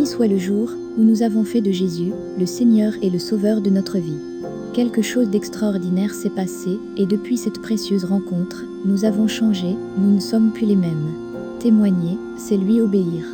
Béni soit le jour où nous avons fait de Jésus le Seigneur et le Sauveur de notre vie. Quelque chose d'extraordinaire s'est passé et depuis cette précieuse rencontre, nous avons changé, nous ne sommes plus les mêmes. Témoigner, c'est lui obéir.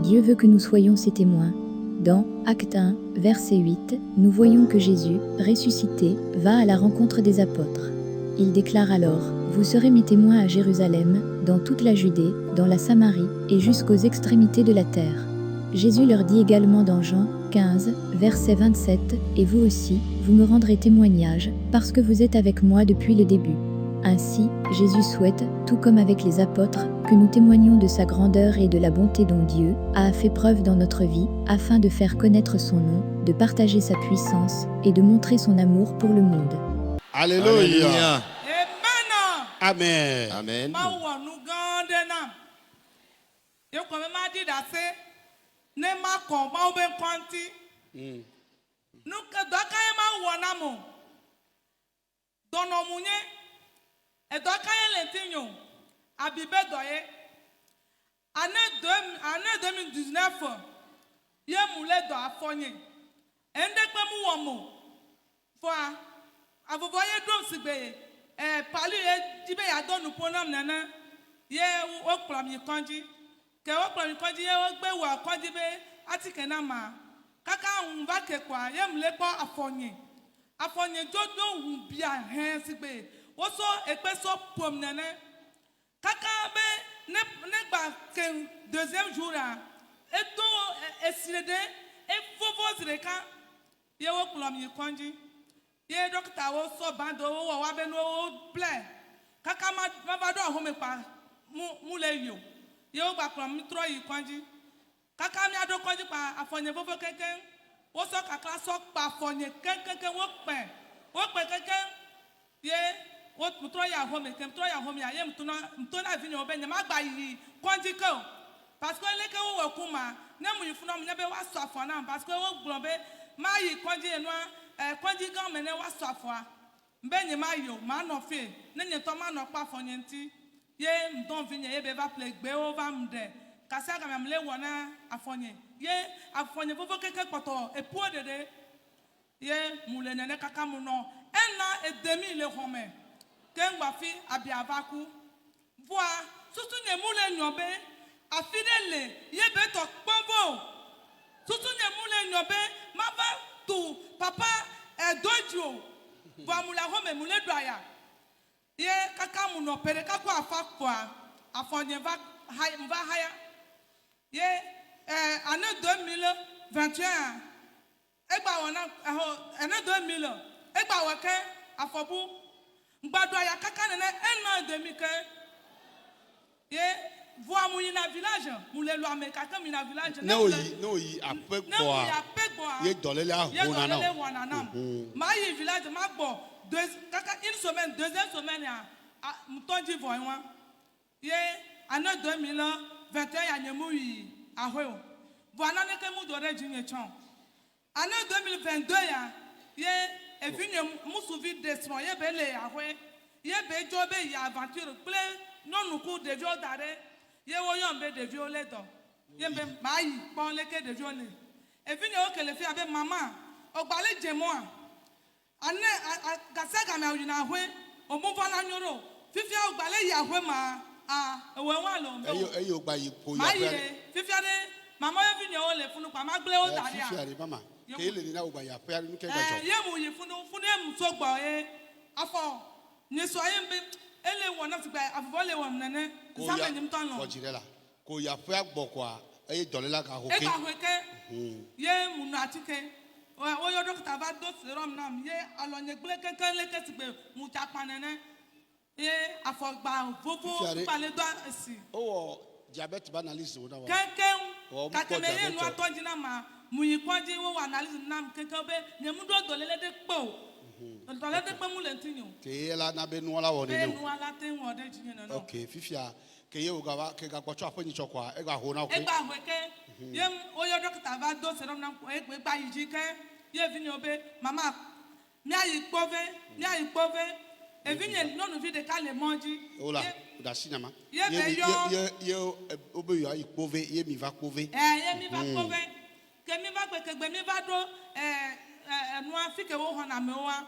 Dieu veut que nous soyons ses témoins. Dans Acte 1, verset 8, nous voyons que Jésus, ressuscité, va à la rencontre des apôtres. Il déclare alors « Vous serez mes témoins à Jérusalem, dans toute la Judée, dans la Samarie et jusqu'aux extrémités de la terre. » Jésus leur dit également dans Jean 15, verset 27, « Et vous aussi, vous me rendrez témoignage, parce que vous êtes avec moi depuis le début. » Ainsi, Jésus souhaite, tout comme avec les apôtres, que nous témoignions de sa grandeur et de la bonté dont Dieu a fait preuve dans notre vie, afin de faire connaître son nom, de partager sa puissance et de montrer son amour pour le monde. Alléluia. Amen. Amen. Année 2019, il y a moulé de la fogne. Un des mots, vous voyez donc si bien, parler dit bien à donner pour nous nana, il au premier candidat, que au premier candidat au bé ou à candidat, à tikenama, kaka on va que quoi, il y a moulé pas à fogne jodo ou bien hein si bien, oso epeso pom nana, kaka bé ne pas que deuxième jour là, et tout essilé et faut voir quand il y a au premier candidat. Ye docteur wo so bando wo wa be no play kaka ma ba do ho me pa mu le yo ye o gba prom mi tro yi kwanji kaka mi ado kwanji pa afonye fofo keken wo so kaka so pa afonye keken wo pe keken ye wo tro ya ho me kem tro ya ho me ye mtona vinyo be nyama gba yi kwanji ko parce que le ke wo kuma na mu yifu na mu be wa so afona parce que wo gbobe ma yi kwanji enwa kwanji gan mene wa safwa mbenye mayo ma no fe nenye to ma no pa fonyenti ye mdon vinye ye be va plegbe o va mde kasa ga mle wona afonye ye afonye fofo keke poto epu dede ye mule nene kaka mu no ena edemi le home kengba fi abiavaku voa susu ne mule nyobe afidele ye be to pombo susu ne mule nyobe ma va tu papa dojo va mula home mule doya ye kaka mu no pere kako afa kwa afonye va haya ye année 2021 egba wona année 2000 egba wake afobu ngbado ya kaka nene ena demi ke ye voa mu na village mule lo ame kaka mi na village no yi apegboa ye dolele ahona na ma yi village ma gbo kaka une semaine deuxième semaine ya mtonji voywa ye année 2021 ya nyemu yi ahwe voana ne ke mu dore jinye chon année 2022 ya ye evinye musuvi desron ye bele ahwe ye be jobe ya aventure plein non nuku devio dare ye wo yombe devio ledo ye be mai pon leke devio le evinye o kele fi abe mama ogbale jemoa ane gasaga na yina hwe omuva na nyoro fifia ogbale ya hwe ma ewe wa lo mbe eyo gba yi po ya mai fifia de mama evinye o le funu pa magbele o dare fifia de mama ke le ni na ogba ya po ya ni ke gba jo ye mu yi funu em so gbo e afọ ni so ye mbe ele wona fi gba afọ le won nene sama nyim ton lo ko ya po ya gbo kwa e dolela ka hoke e ka hoke ye mu na atike o yo doctor ba do serum nam ye alonye gble keke leke ti pe mu ta panene ye afọ gba vovo pa le do esi o diabetes ba analysis wo na wa keke kakeme ye nu atonji na ma mu yi kwanji wo analysis nam keke be ne mu do dolele de po dolele de pe mu le tinyo ke la na be nu ala wo ne nu ala tin wo de jinye no okay fifia ke ye o ga wa ke ga gbocho afonyi chokwa e ga ho na e gba hweke ye o yo doctor ba do serum nam e gba yi ji ke ye vini obe mama mi ayi kpove evinye nonu vi de kale monji ola da sinama ye ye obe yo ayi kpove ye mi va kpove ye mi va kpove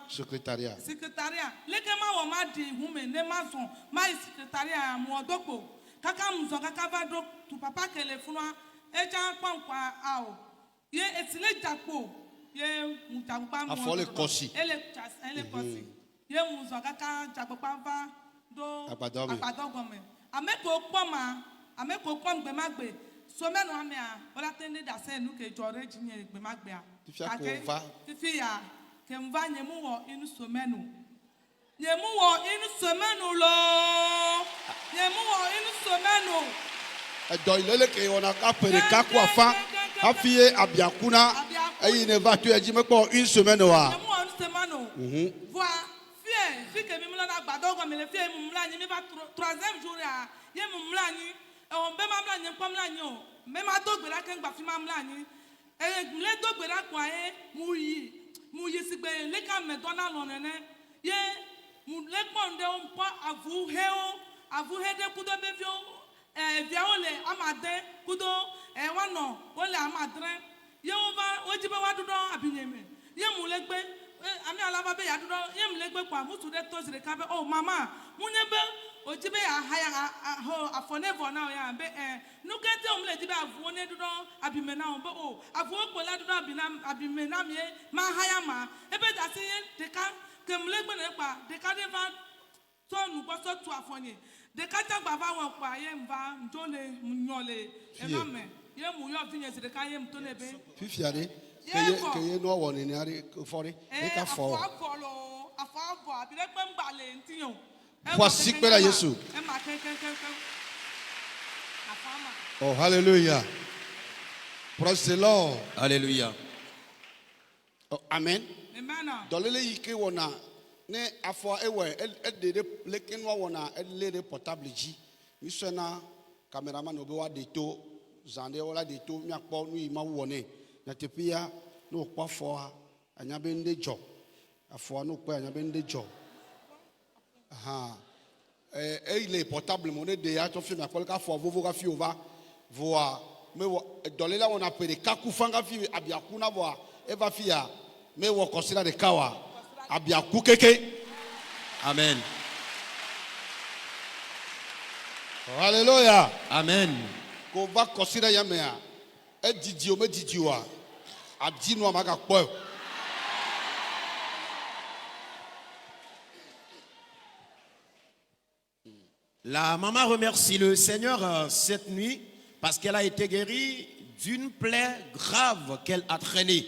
Secrétariat. Secrétariat. Lekema wa ma di hume ne mason ma secrétariat mo doko. Kaka muzo kaka va do tu papa kele funwa eja kwankwa ao. Ye etile japo ye mutakpa mo. Afole kosi. Ele kosi. Ye muzo kaka japo va do apadogome. Ameko poma, ameko pom gbe magbe. Somenu amea ola tende da se nu ke jore jinye gbe magbe a. Tifi ya Kemva nyemu wo inu somenu. Nyemu wo inu somenu lo. Nyemu wo inu somenu. Edo ilele ke wona ka pere ka kwa fa. Afie abiakuna. Eyi ne va tu eji mepo une semaine wa. Nyemu wo inu somenu. Voi fie ke mi mla na gbado go me le fie mu mla nyi mi va troisième jour ya. Ye mu mla nyi. E on be ma mla nyi kwa mla nyi o. Me ma dogbe la ke ngba fi ma mla nyi. E mle dogbe la kwa e mu yi. Muyisigbe leka medona lonene ye mu lekponde onpo avu de kudo bevio via ole amade kudo wano ole amadre ye ova ojibe wadudo abinyeme ye mu legbe ami alaba be yadudo ye mu legbe kwa mutu de tozire kabe oh mama munyebe ojibe ya haya ho afonevo na ya be nukete omle jibe avu ne dudo abimena on be o avu okola dudo abimena me ma haya ma ebe dasi deka kemlegbe ne pa deka deva tonu boso tu afonye deka tagba va won pa ye mva njole munyole emame ye mu yo finye se deka ye mtone be fifiare keye no woni ni ari fori e ka fo afo abire pe ngbale ntiyan. Voici que la Jésus. Oh, hallelujah. Praise the Lord. Alléluia. Oh, amen. Amen. Dolele yike wona ne afo ewe edede leken wa wona edele portable ji. Mi sona cameraman obi wa deto zande wala deto mi akpo nu ima wone. Na tepia no kwa fo anya be nde jo. Afo no kwa anya be nde jo. Il est portable mon de ya to fi na kolka fo vovo ka fi ova voa me dole la on appelle kaku fanga fi abiakuna voa eva fi ya me wo consider de kawa abiaku keke. Amen. Hallelujah. Amen. Ko va consider ya me a e didi o me didi wa adi no amaka po. La maman remercie le Seigneur cette nuit parce qu'elle a été guérie d'une plaie grave qu'elle a traînée.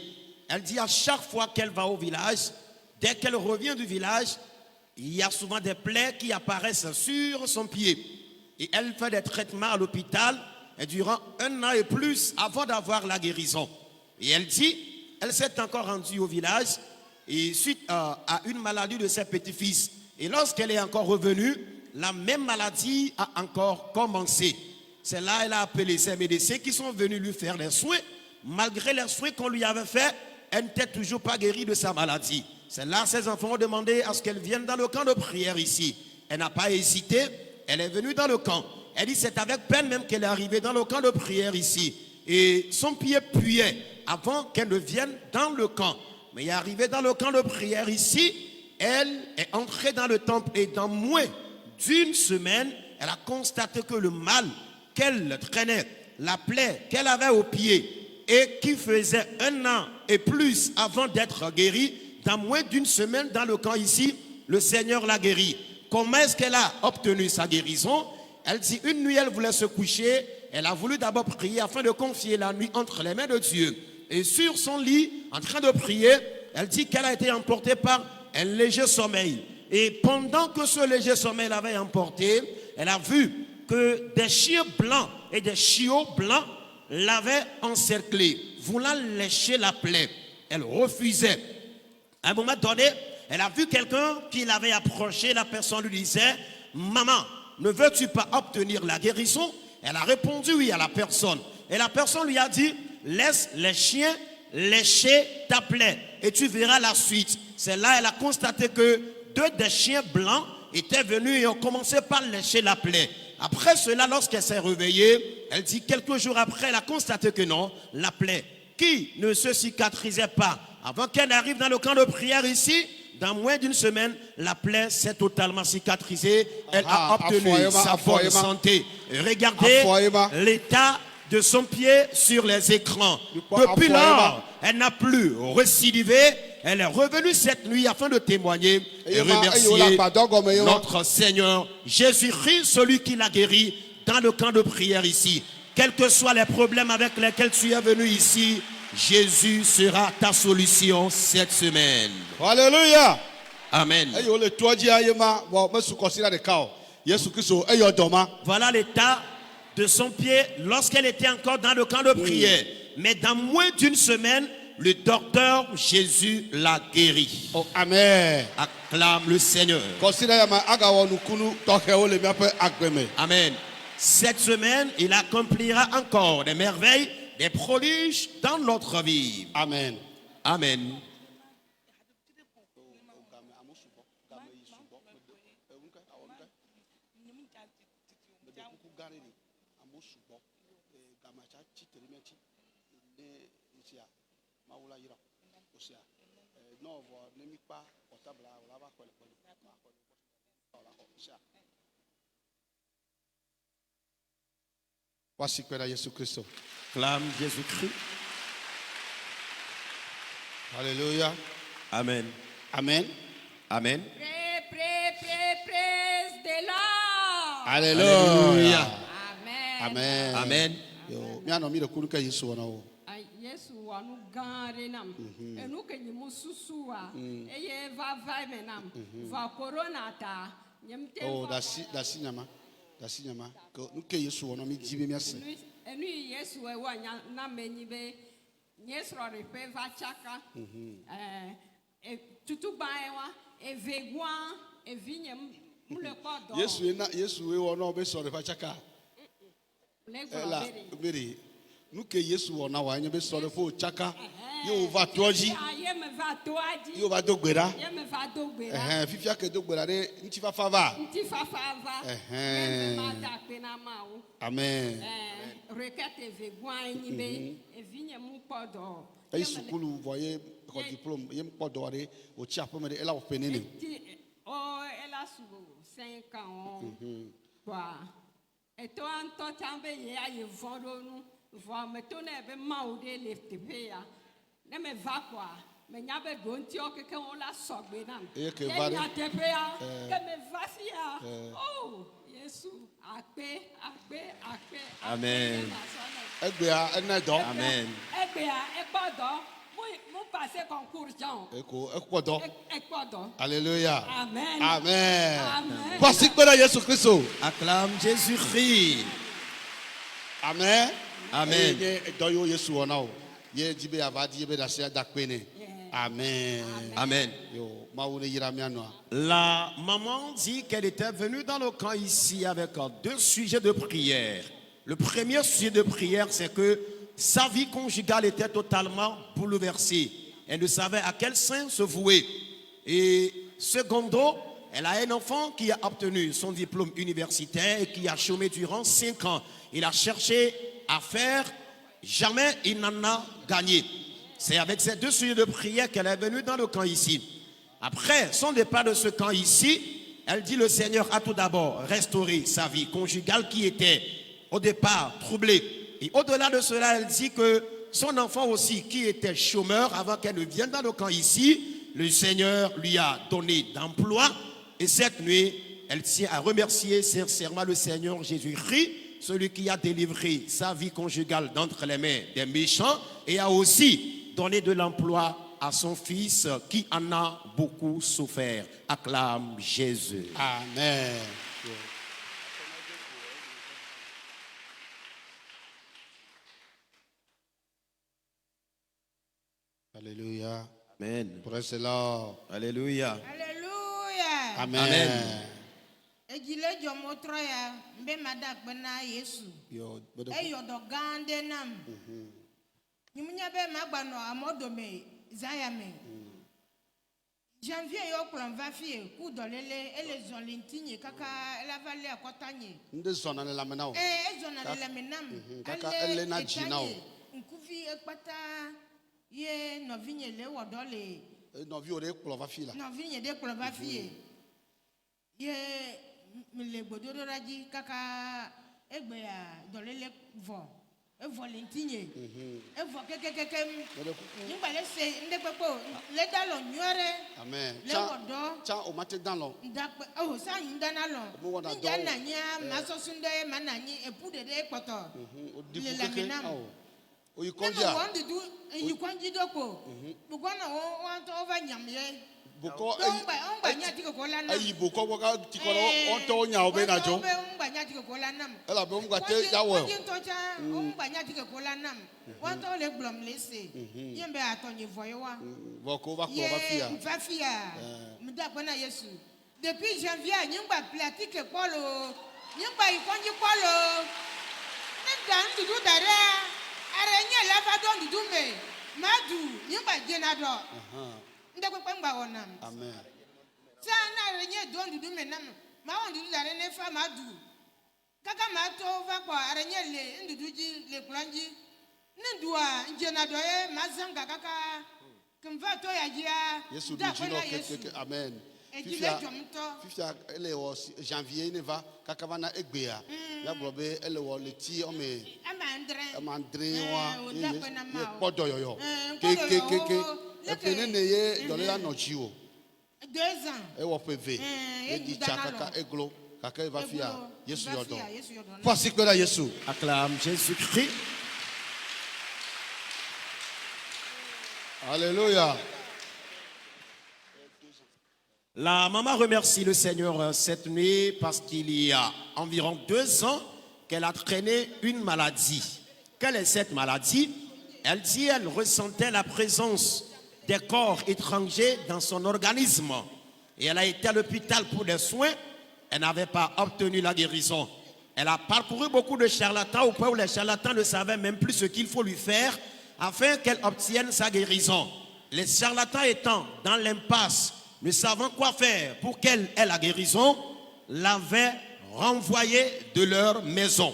Elle dit à chaque fois qu'elle va au village, dès qu'elle revient du village, il y a souvent des plaies qui apparaissent sur son pied. Et elle fait des traitements à l'hôpital et durant 1 an et plus avant d'avoir la guérison. Et elle dit, elle s'est encore rendue au village et suite à une maladie de ses petits-fils. Et lorsqu'elle est encore revenue, la même maladie a encore commencé. C'est là qu'elle a appelé ses médecins qui sont venus lui faire des soins. Malgré les soins qu'on lui avait fait, elle n'était toujours pas guérie de sa maladie. C'est là que ses enfants ont demandé à ce qu'elle vienne dans le camp de prière ici. Elle n'a pas hésité, elle est venue dans le camp. Elle dit c'est avec peine même qu'elle est arrivée dans le camp de prière ici. Et son pied puait avant qu'elle ne vienne dans le camp. Mais elle est arrivée dans le camp de prière ici. Elle est entrée dans le temple et dans moins d'une semaine, elle a constaté que le mal qu'elle traînait, la plaie qu'elle avait au pied et qui faisait 1 an et plus avant d'être guérie, dans moins d'une semaine dans le camp ici, le Seigneur l'a guérie. Comment est-ce qu'elle a obtenu sa guérison? Elle dit une nuit elle voulait se coucher, elle a voulu d'abord prier afin de confier la nuit entre les mains de Dieu. Et sur son lit, en train de prier, elle dit qu'elle a été emportée par un léger sommeil. Et pendant que ce léger sommeil l'avait emporté, elle a vu que des chiens blancs et des chiots blancs l'avaient encerclée, voulant lécher la plaie. Elle refusait. À un moment donné, elle a vu quelqu'un qui l'avait approché. La personne lui disait, « Maman, ne veux-tu pas obtenir la guérison ?» Elle a répondu oui à la personne. Et la personne lui a dit, « Laisse les chiens lécher ta plaie et tu verras la suite. » C'est là qu'elle a constaté que 2 des chiens blancs étaient venus et ont commencé par lécher la plaie. Après cela, lorsqu'elle s'est réveillée, elle dit quelques jours après, elle a constaté que non, la plaie qui ne se cicatrisait pas. Avant qu'elle arrive dans le camp de prière ici, dans moins d'une semaine, la plaie s'est totalement cicatrisée. Elle a obtenu sa bonne santé. Regardez l'état de son pied sur les écrans. Depuis lors, elle n'a plus récidivé. Elle est revenue cette nuit afin de témoigner et remercier notre Seigneur Jésus-Christ, celui qui l'a guéri dans le camp de prière ici. Quels que soient les problèmes avec lesquels tu es venu ici, Jésus sera ta solution cette semaine. Alléluia. Amen. Voilà l'état de son pied lorsqu'elle était encore dans le camp de prière. Mais dans moins d'une semaine, le docteur Jésus l'a guéri. Oh, amen. Acclame le Seigneur. Amen. Cette semaine, il accomplira encore des merveilles, des prodiges dans notre vie. Amen. Amen. Voici que Jésus-Christ. Clame Jésus-Christ. Alléluia. Amen. Amen. Amen. Praise the Lord. Alléluia. Amen. Amen. Amen. Yo, mi anomi de kunu ke Yesu wana o. Yesu wanu gare nam. Enu ke nyimu susua. Eye va me nam. Va corona ta. Nyemte. Oh, dasi nyama. Dasi nyama. Ko nuke Yesu wana mi jibe mi ase. Enu Yesu e wa na menyi be. Yesu ro pe va chaka. Tutu baewa e vegwa e vinyem mule kodo. Yesu e wana obe so re fa chaka. Ela beri nuke Yesu wana wa nyebe so re fo chaka. Yo va toji. Yo va dogbera. Fifia ke dogbera de nti fa fava. Amen. Requête vegwa nyibe e vinyem kodo. Ay sukulu voyez ko diplôme yem kodo re o chi apome de ela o penene. Oh, elle a sous 5 ans. Bah. Et toi, en toi, tu as vu, voir me tourner be maudé les tépéa. Ne me va quoi. Mais n'y a pas d'ontio que on la sobe nam. Et que va tépéa. Que me va sia. Oh, Jésus. Akpe. Amen. Egbea enedo. Amen. Egbea ekpodo. Mon passé concours Jean. Ekpodo. Ekpodo. Alléluia. Amen. Amen. Amen. Voici que Jésus-Christ. Acclame Jésus-Christ. Amen. Amen. Doyo Yesu wana o. Ye jibe avadi be da se adakpene. Amen. Amen. Yo, maoune yirami anwa. La maman dit qu'elle était venue dans le camp ici avec deux sujets de prière. Le premier sujet de prière, c'est que sa vie conjugale était totalement bouleversée. Elle ne savait à quel sein se vouer. Et secondo, elle a un enfant qui a obtenu son diplôme universitaire et qui a chômé durant 5 ans. Il a cherché à faire, jamais il n'en a gagné. C'est avec ces deux sujets de prière qu'elle est venue dans le camp ici. Après son départ de ce camp ici, elle dit le Seigneur a tout d'abord restauré sa vie conjugale qui était au départ troublée. Et au-delà de cela, elle dit que son enfant aussi, qui était chômeur avant qu'elle ne vienne dans le camp ici, le Seigneur lui a donné d'emploi. Et cette nuit, elle tient à remercier sincèrement le Seigneur Jésus-Christ, celui qui a délivré sa vie conjugale d'entre les mains des méchants et a aussi donné de l'emploi à son fils qui en a beaucoup souffert. Acclame Jésus. Amen. Alléluia. Amen. Praise the Lord. Alléluia. Alléluia. Amen. Ejile jomotra ya mbe madak bena Yesu. Yo, Eyodo gande nam. Nyimunya be magbano amodome zayame. Janvier yo plan va fie ku dolele ele zolintinye kaka ela vale akotanye. nde zona ne lamena o. Ezona le menam. Kaka ele na jina o. nkuvi ekpata ye nɔvinye le wɔ dɔ le nɔviwo ɖe kplɔ va fi la. nɔvinye ɖe kplɔ va fi ye le gbedoɖa dzi kaka egbea dɔlele vɔ evɔ le ŋutinye evɔ kekekeke nyigba le se ŋdekpekpe o le da lɔ nyuie ɖe amen le wɔ dɔ tsa o ma te dan lɔ. ndakpe o sa nyi dana lɔ nja nanya masɔsu ɖe ma nanyi epu ɖeɖe kpɔtɔ o di le ku keke lamina awɔ o yi ne kɔnji me a. wɔn dudu yi kɔnji do ko gbogbo wo wɔntɔ va nyam ye bokɔ ŋgba nya ti koko la nam eyi bokɔ bɔ ka ti kɔ ɖe wɔntɔwo nya o be na dzɔ. ŋgba nya ti koko la nam elabe ŋgba te ya wɔ. kɔnji ŋutɔ tsa ŋgba nya ti koko la nam wɔntɔ le gblɔm le se ye be atɔnyi vɔ ye wa vɔ ko va kplɔ va fi ya. ye va fi ya mi da gbe na yesu depuis janvier nyigba ple atike kpɔ lo nyigba yi kɔnji kpɔ lo ne da ŋuɖuɖu da ɖe are nye la va do ŋuɖuɖu me ma du nyigba dzena dɔ ŋdekpekpe ŋgba wɔ nam amen sa na are nye do ŋuɖuɖu me nam ma wɔ ŋuɖuɖu da ɖe ne fa ma du kaka ma to va kpɔ are nye le ŋuɖuɖu dzi le kplɔ dzi ne dua dzena dɔ ye ma zanga kaka kemva to ya dzia yesu da du dzi kpe na nɔ yesu keke amen. edzi le dzɔm ŋutɔ fifia ele wɔ janvier ne va kaka va na egbea ya gblɔ be ele wɔ le ti ɔme ama andre amandre wa o ye da kpe na ma o kpɔ dɔyɔyɔ kekekeke kekekeke efe ne ne ye dɔlela nɔ dzi o 2 ans ewɔ ƒe ve ye edi tsa dana kaka lɔ. eglo kaka eva fi ya yesu yɔ dɔ yesu yɔ dɔ fɔsi kpe na yesu. Acclame Jésus-Christ. Alléluia. La maman remercie le Seigneur cette nuit parce qu'il y a environ 2 ans qu'elle a traîné une maladie. Quelle est cette maladie? Elle dit qu'elle ressentait la présence des corps étrangers dans son organisme. Et elle a été à l'hôpital pour des soins. Elle n'avait pas obtenu la guérison. Elle a parcouru beaucoup de charlatans au point où les charlatans ne savaient même plus ce qu'il faut lui faire afin qu'elle obtienne sa guérison. Les charlatans étant dans l'impasse, ne savant quoi faire pour qu'elle ait la guérison, l'avaient renvoyée de leur maison.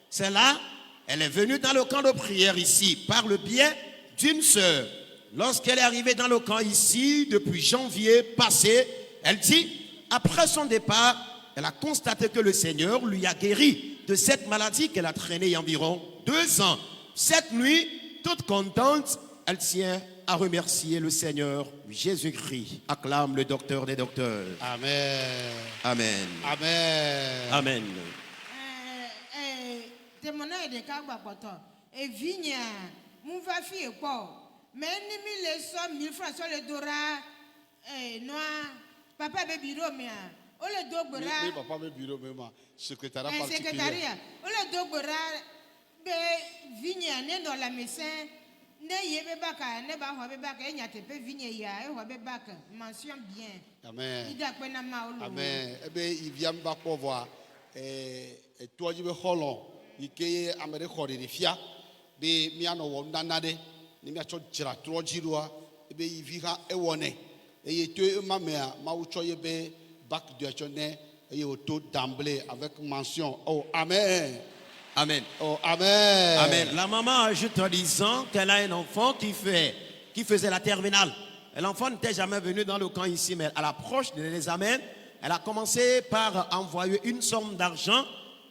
C'est là, elle est venue dans le camp de prière ici par le biais d'une sœur. Lorsqu'elle est arrivée dans le camp ici, depuis janvier passé, elle dit, après son départ, elle a constaté que le Seigneur lui a guéri de cette maladie qu'elle a traînée il y a environ 2 ans. Cette nuit, toute contente, elle tient à remercier le Seigneur Jésus-Christ. Acclame le docteur des docteurs. Amen. Amen. Amen. Amen. témoignage de kagba kpɔtɔ evinya mu va fi ekpɔ mais ni mi le sɔ 1000 francs sɔ le do ra noa papa be biro mea o le do gbe ra Mi papa be biro me ma secrétariat particulier. secrétariat o le do gbe ra be vinya ne nɔ lãmesẽ ne ye be baka ne ba xɔ be baka enya teƒe vinya ya exɔ be baka mention bien. Amen. ida kpe na ma o lo. Amen. Ebe ivia mi ba kpɔ vɔa etoa dzi be xɔlɔ yi ke ame ɖe xɔ ɖeɖi fia be mianɔ wɔ nana ɖe ne miatsɔ dzra trɔ dzi ɖoa ebe ivi hã ewɔ nɛ eye to ema mea mawu tsɔ ye be bac de tsɔ nɛ eye wòto d'emblée avec mention. Oh amen. Amen. Oh amen. Amen. La maman ajoute en disant qu'elle a un enfant qui faisait la terminale. L'enfant n'était jamais venu dans le camp ici, mais à l'approche de l'examen, elle a commencé par envoyer une somme d'argent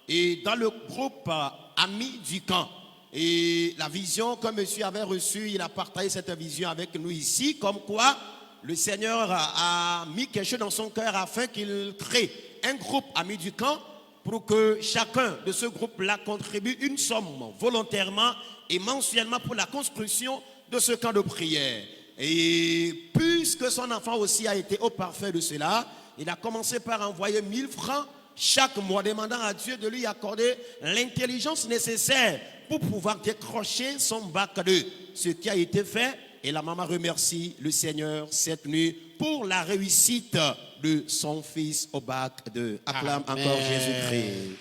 et dans le groupe Amis du camp. Et la vision que monsieur avait reçue, il a partagé cette vision avec nous ici, comme quoi le Seigneur a mis quelque chose dans son cœur afin qu'il crée un groupe Amis du camp pour que chacun de ce groupe-là contribue une somme volontairement et mensuellement pour la construction de ce camp de prière. Et puisque son enfant aussi a été au parfait de cela, il a commencé par envoyer 1000 francs chaque mois, demandant à Dieu de lui accorder l'intelligence nécessaire pour pouvoir décrocher son bac 2. Ce qui a été fait, et la maman remercie le Seigneur cette nuit pour la réussite de son fils au bac 2. Acclame Amen. encore Jésus-Christ.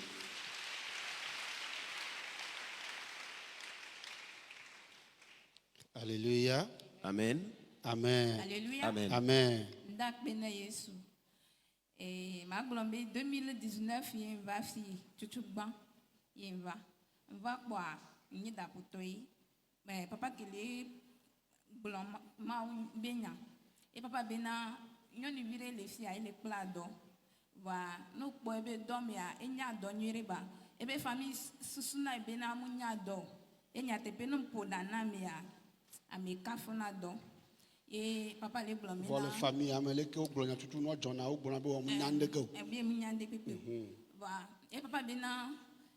Alléluia. Amen. Amen. Alléluia. Amen. Amen. Ndak bena Yesu. Et ma glombe 2019 yen va fi tutugban yen va. Va kwa ni da putoi. mais papa qui est blanc ma benya et papa bena nyoni vire les filles à les plado va nous pouvons dormir et nya donner ba et be famille susuna bena munya do et nya te penum pour dana mia a me kafona do et papa les blanc Voilà famille amele ke oglonya tutu no jona ogbona be o munyande ke. e bien munyande pepe va et papa bena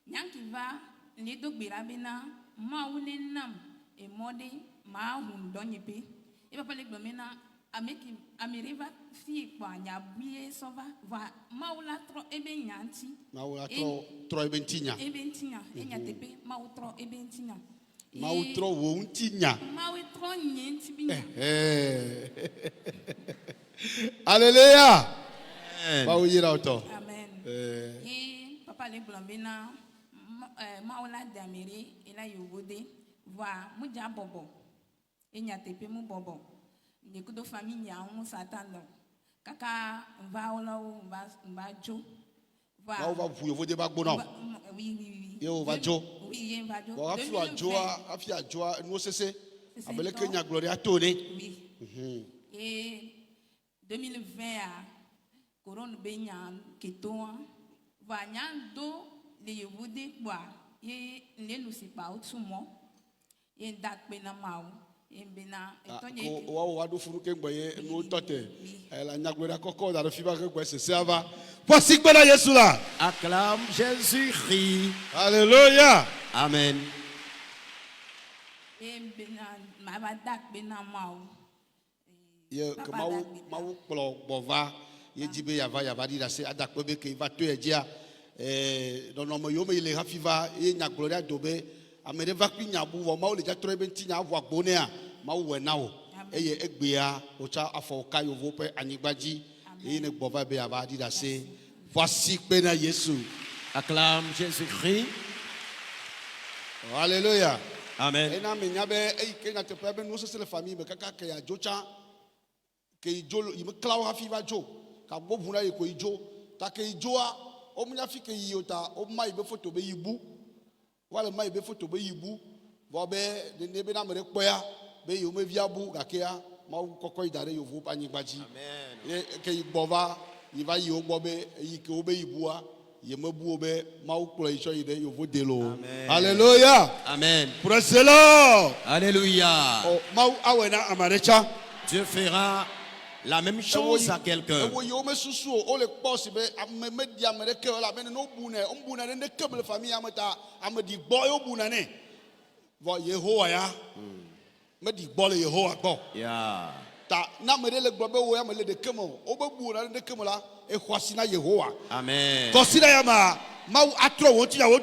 nyanki va les do gbira bena ma unenam et mode ma hun donye pe et papa les blanc mena ameki amiriva fi kwa nya bie sova va maula tro ebe nyanti Maula tro ebentinya. ebentinya enya tepe mautro ebentinya Mautro wo untinya. mautro nyenti binya Alléluia. Ba o yira auto. amen et papa le blambena maula damiri ela yogode va muja bobo enya tepe mu bobo ni kudo famille ya on s'attend kaka va ola va jo va Ba o va vuyo vo de ba gbona. oui Yo va jo. oui il va jo Wa afi ajoa no sese. C'est Abele ça. Kenya gloria tone. oui et 2020 a corona benya ketoa va nyando le yewude kwa ye le nusipa otumo ye dakpe na mau embena etonye Ko wa do funu ke ngboye no tote. La nya gloria koko da fi ba ke gbe sese ava. Voici gbena Yesu la. Acclame Jésus-Christ. Alléluia. Amen. embena ma ba dakpe na mau Ye ke mau kplo bova ye jibe yava di da se adakpe be ke va to ejia no mo yo me le hafi va ye nya gloria dobe amere va kpi nya bu wo mau le ja tro ebe ntinya avo agbone a mau we na wo eye egbea o cha afo ka yo vo pe anigbaji ye ne bova be yava di da se voici pena Yesu. Acclame Jésus-Christ. Alléluia. Amen. Ena me nya be e ke na te pe be no se le famille me kaka ke ya jocha ke ijo yi me klaw hafi va jo ka bo buna ye ko ijo ta ke ijoa o munya fi ke yota o mai be foto be yibu wala mai be foto be yibu bo be de ne be na mere kpoya be yo me viabu ga ke ya ma kokko idare yo vo pani gbaji amen ke igbova yi va yi o gbo be yi ke o be yibua ye me bu o be ma o klo iso ide yo vo delo hallelujah Amen. praise the Lord. Alléluia. Oh, ma awena amarecha Dieu fera la même chose à quelqu'un. ewo yo me susu o le boss be me dia me ke la me no bune o bune ne ke me famille amata amadi boy o bune ne vo Yehowa ya me di bo le Yehowa gbo Yeah. ta na me le gbo be wo ya me le de kemo o be bune ne kemo la e kwasi na Yehowa Amen. consider ya ma atro won ti ya wo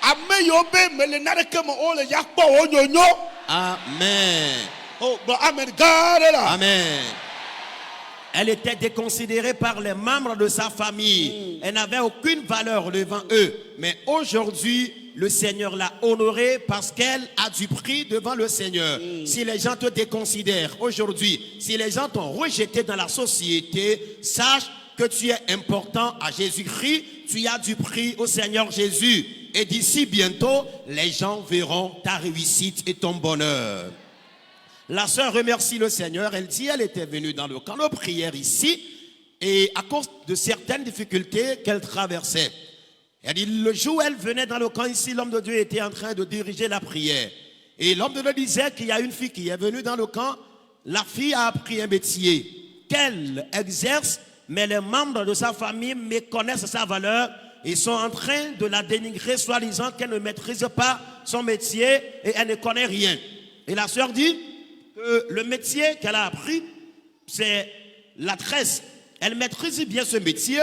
ame yo be me le na de kemo o le ya po o nyonyo Amen. oh but amen God la Amen. Elle était déconsidérée par les membres de sa famille. Elle n'avait aucune valeur devant eux. Mais aujourd'hui, le Seigneur l'a honorée parce qu'elle a du prix devant le Seigneur. Si les gens te déconsidèrent aujourd'hui, si les gens t'ont rejeté dans la société, sache que tu es important à Jésus-Christ. Tu as du prix au Seigneur Jésus. Et d'ici bientôt, les gens verront ta réussite et ton bonheur. La sœur remercie le Seigneur. Elle dit elle était venue dans le camp de prière ici et à cause de certaines difficultés qu'elle traversait. Elle dit le jour où elle venait dans le camp ici, l'homme de Dieu était en train de diriger la prière. Et l'homme de Dieu disait qu'il y a une fille qui est venue dans le camp. La fille a appris un métier qu'elle exerce, mais les membres de sa famille méconnaissent sa valeur et sont en train de la dénigrer, soi-disant qu'elle ne maîtrise pas son métier et elle ne connaît rien. Et la sœur dit que le métier qu'elle a appris, c'est la tresse. Elle maîtrise bien ce métier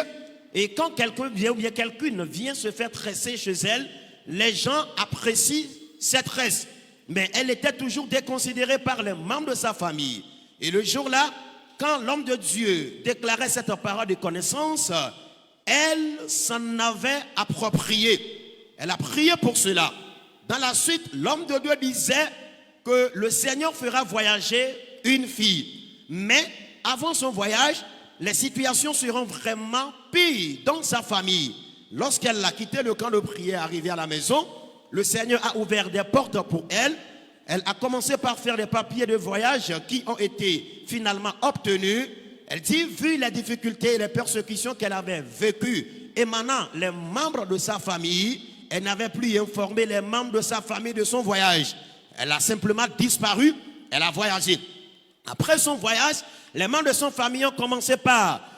et quand quelqu'un vient ou bien quelqu'une vient se faire tresser chez elle, les gens apprécient cette tresse. Mais elle était toujours déconsidérée par les membres de sa famille. Et le jour-là, quand l'homme de Dieu déclarait cette parole de connaissance, elle s'en avait approprié. Elle a prié pour cela. Dans la suite, l'homme de Dieu disait que le Seigneur fera voyager une fille. Mais avant son voyage, les situations seront vraiment pires dans sa famille. Lorsqu'elle a quitté le camp de prière, arrivée à la maison, le Seigneur a ouvert des portes pour elle. Elle a commencé par faire des papiers de voyage qui ont été finalement obtenus. Elle dit, vu les difficultés et les persécutions qu'elle avait vécues émanant les membres de sa famille, elle n'avait plus informé les membres de sa famille de son voyage. Elle a simplement disparu, elle a voyagé. Après son voyage, les membres de son famille ont commencé par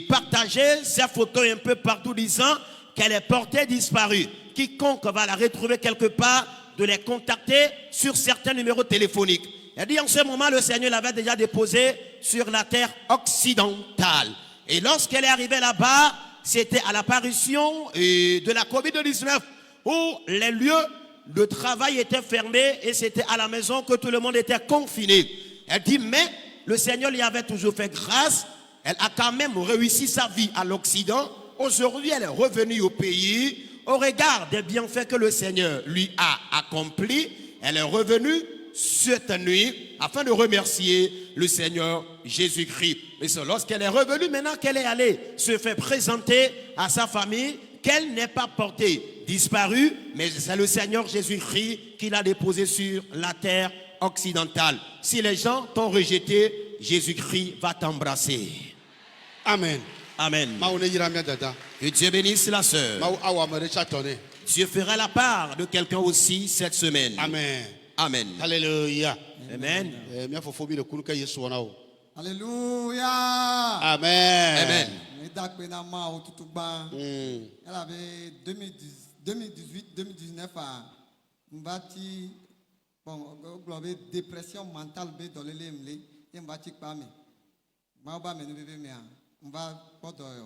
partager ses photos un peu partout disant qu'elle est portée disparue. Quiconque va la retrouver quelque part, de les contacter sur certains numéros téléphoniques. Elle dit en ce moment, le Seigneur l'avait déjà déposée sur la terre occidentale. Et lorsqu'elle est arrivée là-bas, c'était à l'apparition de la COVID-19 où les lieux de travail étaient fermés et c'était à la maison que tout le monde était confiné. Elle dit, mais le Seigneur lui avait toujours fait grâce. Elle a quand même réussi sa vie à l'Occident. Aujourd'hui, elle est revenue au pays. Au regard des bienfaits que le Seigneur lui a accomplis, elle est revenue cette nuit afin de remercier le Seigneur Jésus-Christ. Et c'est lorsqu'elle est revenue, maintenant qu'elle est allée se faire présenter à sa famille, qu'elle n'est pas portée disparue, mais c'est le Seigneur Jésus-Christ qui l'a déposée sur la terre occidentale. Si les gens t'ont rejeté, Jésus-Christ va t'embrasser. Amen. Amen. Ma one yira mia dada. Que Dieu bénisse la sœur. Ma awa me recha tone. Dieu fera la part de quelqu'un aussi cette semaine. Amen. Amen. Alléluia. Amen. Mia fofo bi le kunu ka Yesu wana o. Alléluia. Amen. Amen. Elle avait 2018-2019 à Mbati, bon, globé dépression mentale dans les lemles, et Mbati Pame. Maoba me bébé mea. On va pas d'oeil.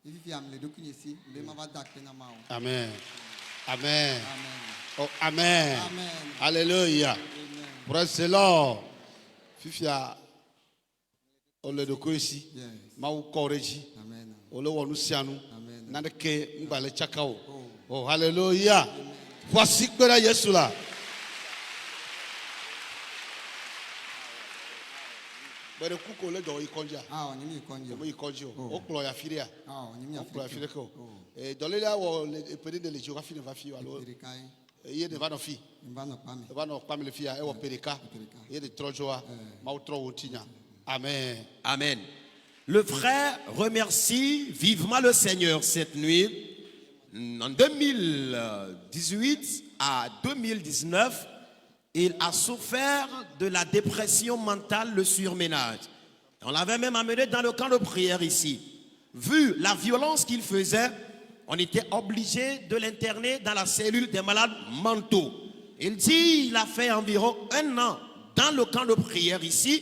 Il vit à me documenter ici. Le m'a d'acté na mao. Amen. Amen. Amen. Oh, amen. Amen. Alléluia. Praise the Lord. Fifia. Ole de ko ici. Ma u koreji. Amen. Ole wonu sianu. Amen. Na de ke mbale chakao. Oh, hallelujah. Voici que la Yesu là. Bere kuko le do ikonja. Ah, on y met konja. Mo ikonjo. O klo ya firia. Ah, on y met O klo ya firia ko. Dans le là wo le pede de géographie ne va fi alors. Ye ne va no fi. Va no pame. Va no pame le fi e wo pereka. Ye de trojoa. Ma o tro wotinya. Amen. Amen. Le frère remercie vivement le Seigneur cette nuit. En 2018 à 2019, il a souffert de la dépression mentale, le surménage. On l'avait même amené dans le camp de prière ici. Vu la violence qu'il faisait, on était obligé de l'interner dans la cellule des malades mentaux. Il dit il a fait environ 1 an dans le camp de prière ici.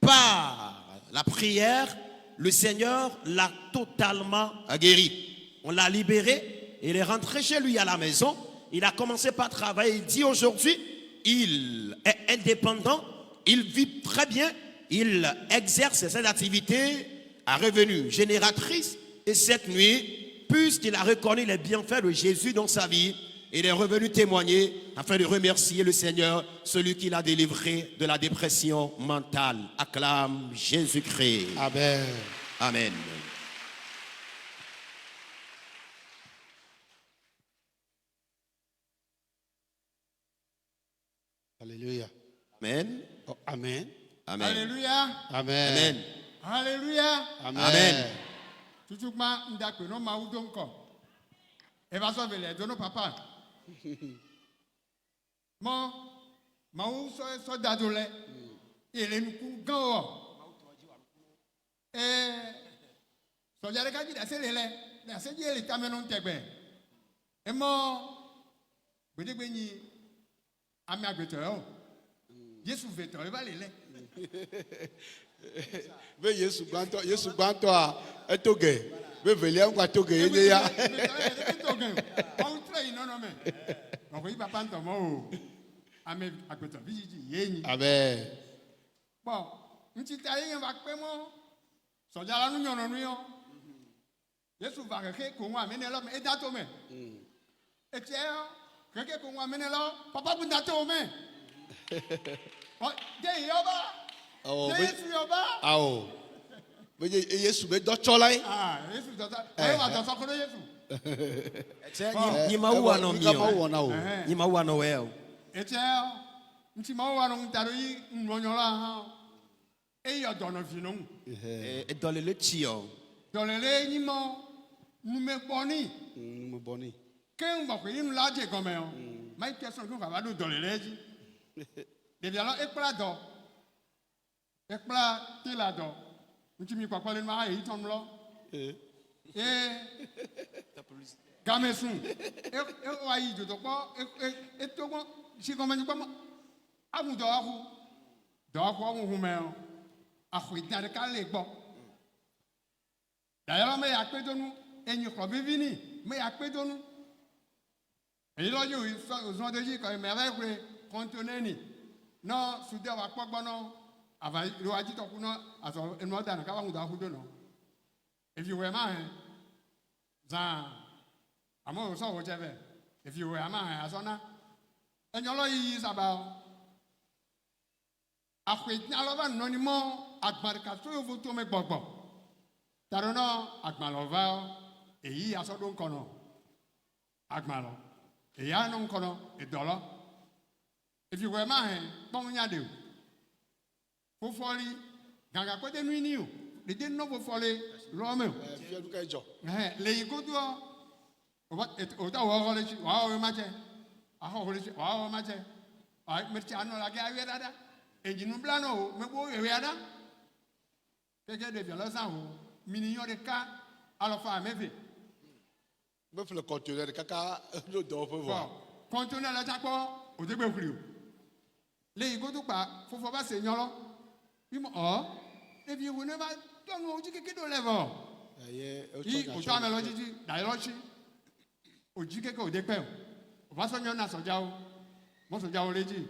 Par la prière, le Seigneur l'a totalement guéri. On l'a libéré, il est rentré chez lui à la maison. Il a commencé par travailler. Il dit aujourd'hui, il est indépendant, il vit très bien, il exerce ses activités à revenu génératrice. Et cette nuit, puisqu'il a reconnu les bienfaits de Jésus dans sa vie, il est revenu témoigner afin de remercier le Seigneur, celui qui l'a délivré de la dépression mentale. Acclame Jésus-Christ. Amen. Amen. Alléluia. Amen. Oh, amen. Amen. Alléluia. Amen. Amen. Alléluia. Amen. Tutukma ndakwe no ma udonko. E va so vele dono papa. Mo ma u so dadole. Ele nku gan o. So jare ka jida se lele. Na se je le tameno ntegbe. E mo gbedegbe ni ami agbeto o. Yesu veto e va lele. Ve Yesu gbanto a etoge. Ve velia ngwa toge ye ya. On train non mais. On va y papa ntomo o. Ami agbeto bijiji yeyin. Amen. Bon, nti taye yen va pe mo. So jara nu nyono nu yo. Yesu va ke ko nwa me ne lo me dato me. E tie yo, ke ko nwa me ne lo, papa bu dato me. Oh, de yoba. Oh, De Yesu yoba. ao. Mais Yesu be dochola. Ah, Yesu dɔtɔ. Ɛyɛ wa dɔtɔ kɔnɔ Yesu. Ni maua no Ika ma mio. wona o. Ni maua no well. Etsɛ nti ma wa no ntaro yi nrɔnyɔla ha. Eya dɔnɔ fi no. Et dans le tio. Dɔlele yi mɔ nume kpɔni. Mo boni. Ke ŋgbɔ ko yi nu la dze gɔmɛ o. Ma yi kɛsɔn ko kaba do dɔlele dzi. Ɖevi alɔ ekpla dɔ. Ekpla tela dɔ. Ŋutsu mi kpɔkpɔ le nu ha yi tɔn lɔ. Gamesun. Wa yi dzodokpɔ etogbɔ si gɔmɛ nyikpɔ mɔ. Amu dɔwɔku. Dɔwɔku ɔmu humɛ o. Axɔ ida ɖeka le gbɔ. Dayɔlɔ me ya kpedonu. Enyi xɔ vivi ni. Me ya kpedonu. Èyí lọ yóò zɔn de dzi kɔ mɛ ava ewle kɔntone ni. Nɔ sude wa kpɔ gbɔ nɔ. Ava yi wa dzi tɔku nɔ azɔ enua da na kaba ŋu dɔwɔku do nɔ. Evi wɛ ma hɛ. Zãa. Amewo sɔ wo dze vɛ. Evi wɛ ama hɛ azɔna. Enyɔlɔ yiyi saba o. Axɔnyalɔ va nɔ ni mɔ agbalẽka tó yovo tó me gbɔgbɔ. Taɖo nɔ agbalẽ va èyí asɔ ɖo ŋkɔnɔ agbalẽ. Èyí anɔ ŋkɔnɔ edɔlɔ. Evi wɛ ma hɛ kpɔm nya de o. Fofɔli gàgà kpɛtɛ nui ni o. Dede nɔ fofɔli lɔmɛ o. Fia du ka jɔ. Le yi godoa. O ta wɔ xɔ le tsi. Wà wɔ ma tsɛ. Axɔ xɔ le tsi. Wà wɔ ma tsɛ. Mɛtsi anɔ la kɛ awia ɖaɖa. Edzinu bla nɔ o. Mɛ bo ewia ɖa. Keke ɖevi alɔ zã o. Mini nyɔ ɖeka alɔfa ameve. Me fle kɔntone kaka do dɔwɔƒe vɔ. Kɔntone le tsa kpɔ o de gbe ƒli o. Le yi godo kpa fofo va se nyɔlɔ. Bimɔ ɖevi wo ne va tɔnu o dzi keke do le vɔ. Yi o tɔ ame lɔ dzidzi da yi lɔ tsi. O dzi keke o de kpɛ o. O va sɔ nyɔ na sɔdzawo. Mɔ sɔdzawo le dzi.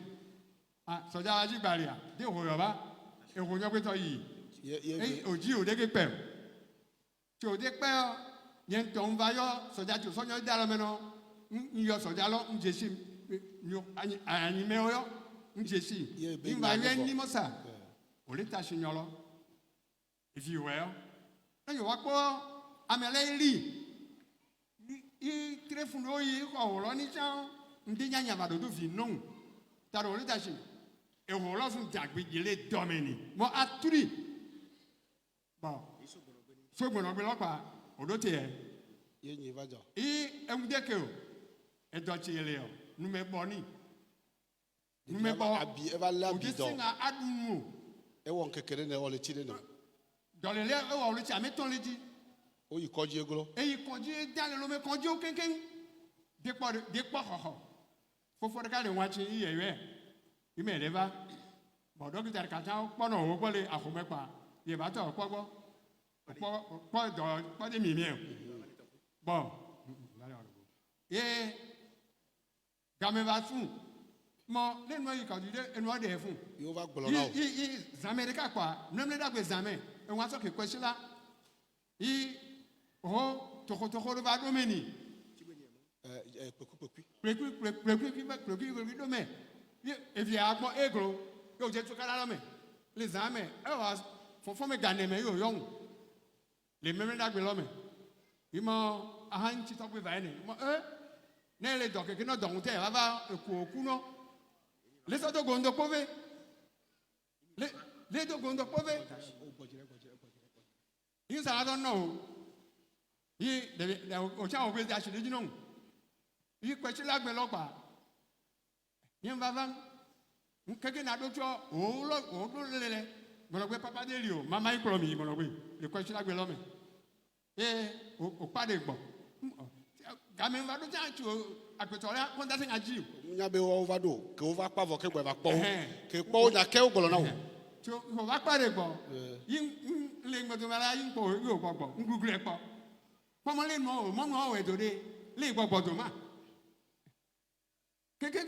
Sɔdzawo adzi gbalia. De ho yɔba. Eho nyɔ gbetɔ yi. O dzi o de ke kpɛ o. Tsi o de kpɛ o. Nye ŋutɔ ŋu va yɔ sɔdza tso sɔnyɔ da le me nɔ. Nyɔ sɔdza lɔ ŋdze si. Anyimɛwo yɔ ŋdze si. Yi va yɔ ni mɔ sa. O le ta si nyɔ lɔ. Evi wɛ yɔ. Eye wa kpɔ ame lɛ li. I tre funu wo yi xɔ wòlɔ ni tsã. Ŋdi nya nya va dodo vi nɔŋ. Ta do o le ta si. Eho lɔ fún dzagbedzi le dɔme ni. Mɔ aturi. Bɔn. So gbɔnɔgbe lɔ kpa. O do te yɛ. Ye nyi va jɔ. I emu de ke o. Edɔ tsi le o. Nume bɔ ni. Nume bɔ. Abi eva le abi O de dɔ. si ŋa aɖu nu o. Ewɔ nkeke ɖe ne wɔ le tsi ɖe ne. Dɔlele ewɔ le tsi ame tɔn le dzi. O yi kɔdzi eglo. Eyi kɔdzi da le lome kɔdziwo keŋkeŋ. De kpɔ xɔxɔ. Fofo ɖeka le wɔtsi yi yɛyɛ. Yi me ɖe va. Bɔn dɔkita ɖeka tsã kpɔnɔ wo gbɔ le axome kpa. Ye va tɔ kpɔ gbɔ. Kpɔ dɔ kpɔ de mimie o. Bɔn. Ye game va fún. Mɔ ne nua yi kɔdzi ɖe enua ɖe fún. Yi va gblɔ na o. Yi zame ɖeka kpa. Nemle ɖagbe zame. Enua sɔ ke kɔsi la. Yi ho toxotoxo ɖe va ɖo me ni. Kpekui ɖo me. Evia gbɔ eglo. Ye o dze tso kala lɔ me. Le zã me. Ewɔ fɔfɔ me gane me ye o yɔŋu. Le memle ɖagbe lɔ me. Yi mɔ aha ŋuti tɔgbe va yi ne. Mɔ ne le dɔ keke nɔ dɔ ŋutɛ va eku oku nɔ. Le sɔ do gondo kpove. Le do gondo kpove. Yi sa la dɔ nɔ o. Yi o tsã o gbe da si ɖe dzi nɔ. Yi kpɛtsi la gbe lɔ kpa. Nye va va. Keke na ɖo tsɔ o ɖo le. Gbɔnɔgbe papa de li o. Mama yi kplɔ mi yi gbɔnɔgbe. Le kpɛtsi la gbe lɔ me. Ye o kpa de gbɔ. Game va ɖo tsã tso agbetɔ lɛ kɔnta se ŋa dzi o. Nya be wo va do. Ke wo va kpa vɔ ke gbɛ va kpɔ wo. Ke kpɔ wo nya ke wo gblɔ na wo. Tso o va kpa de gbɔ. Yi le ŋgbɛdo ma la yi kpɔ yi o gbɔgbɔ. Ŋguglu kpɔ. Kpɔmɔ le nɔ o mɔnu o edo de le gbɔgbɔ do ma. Keke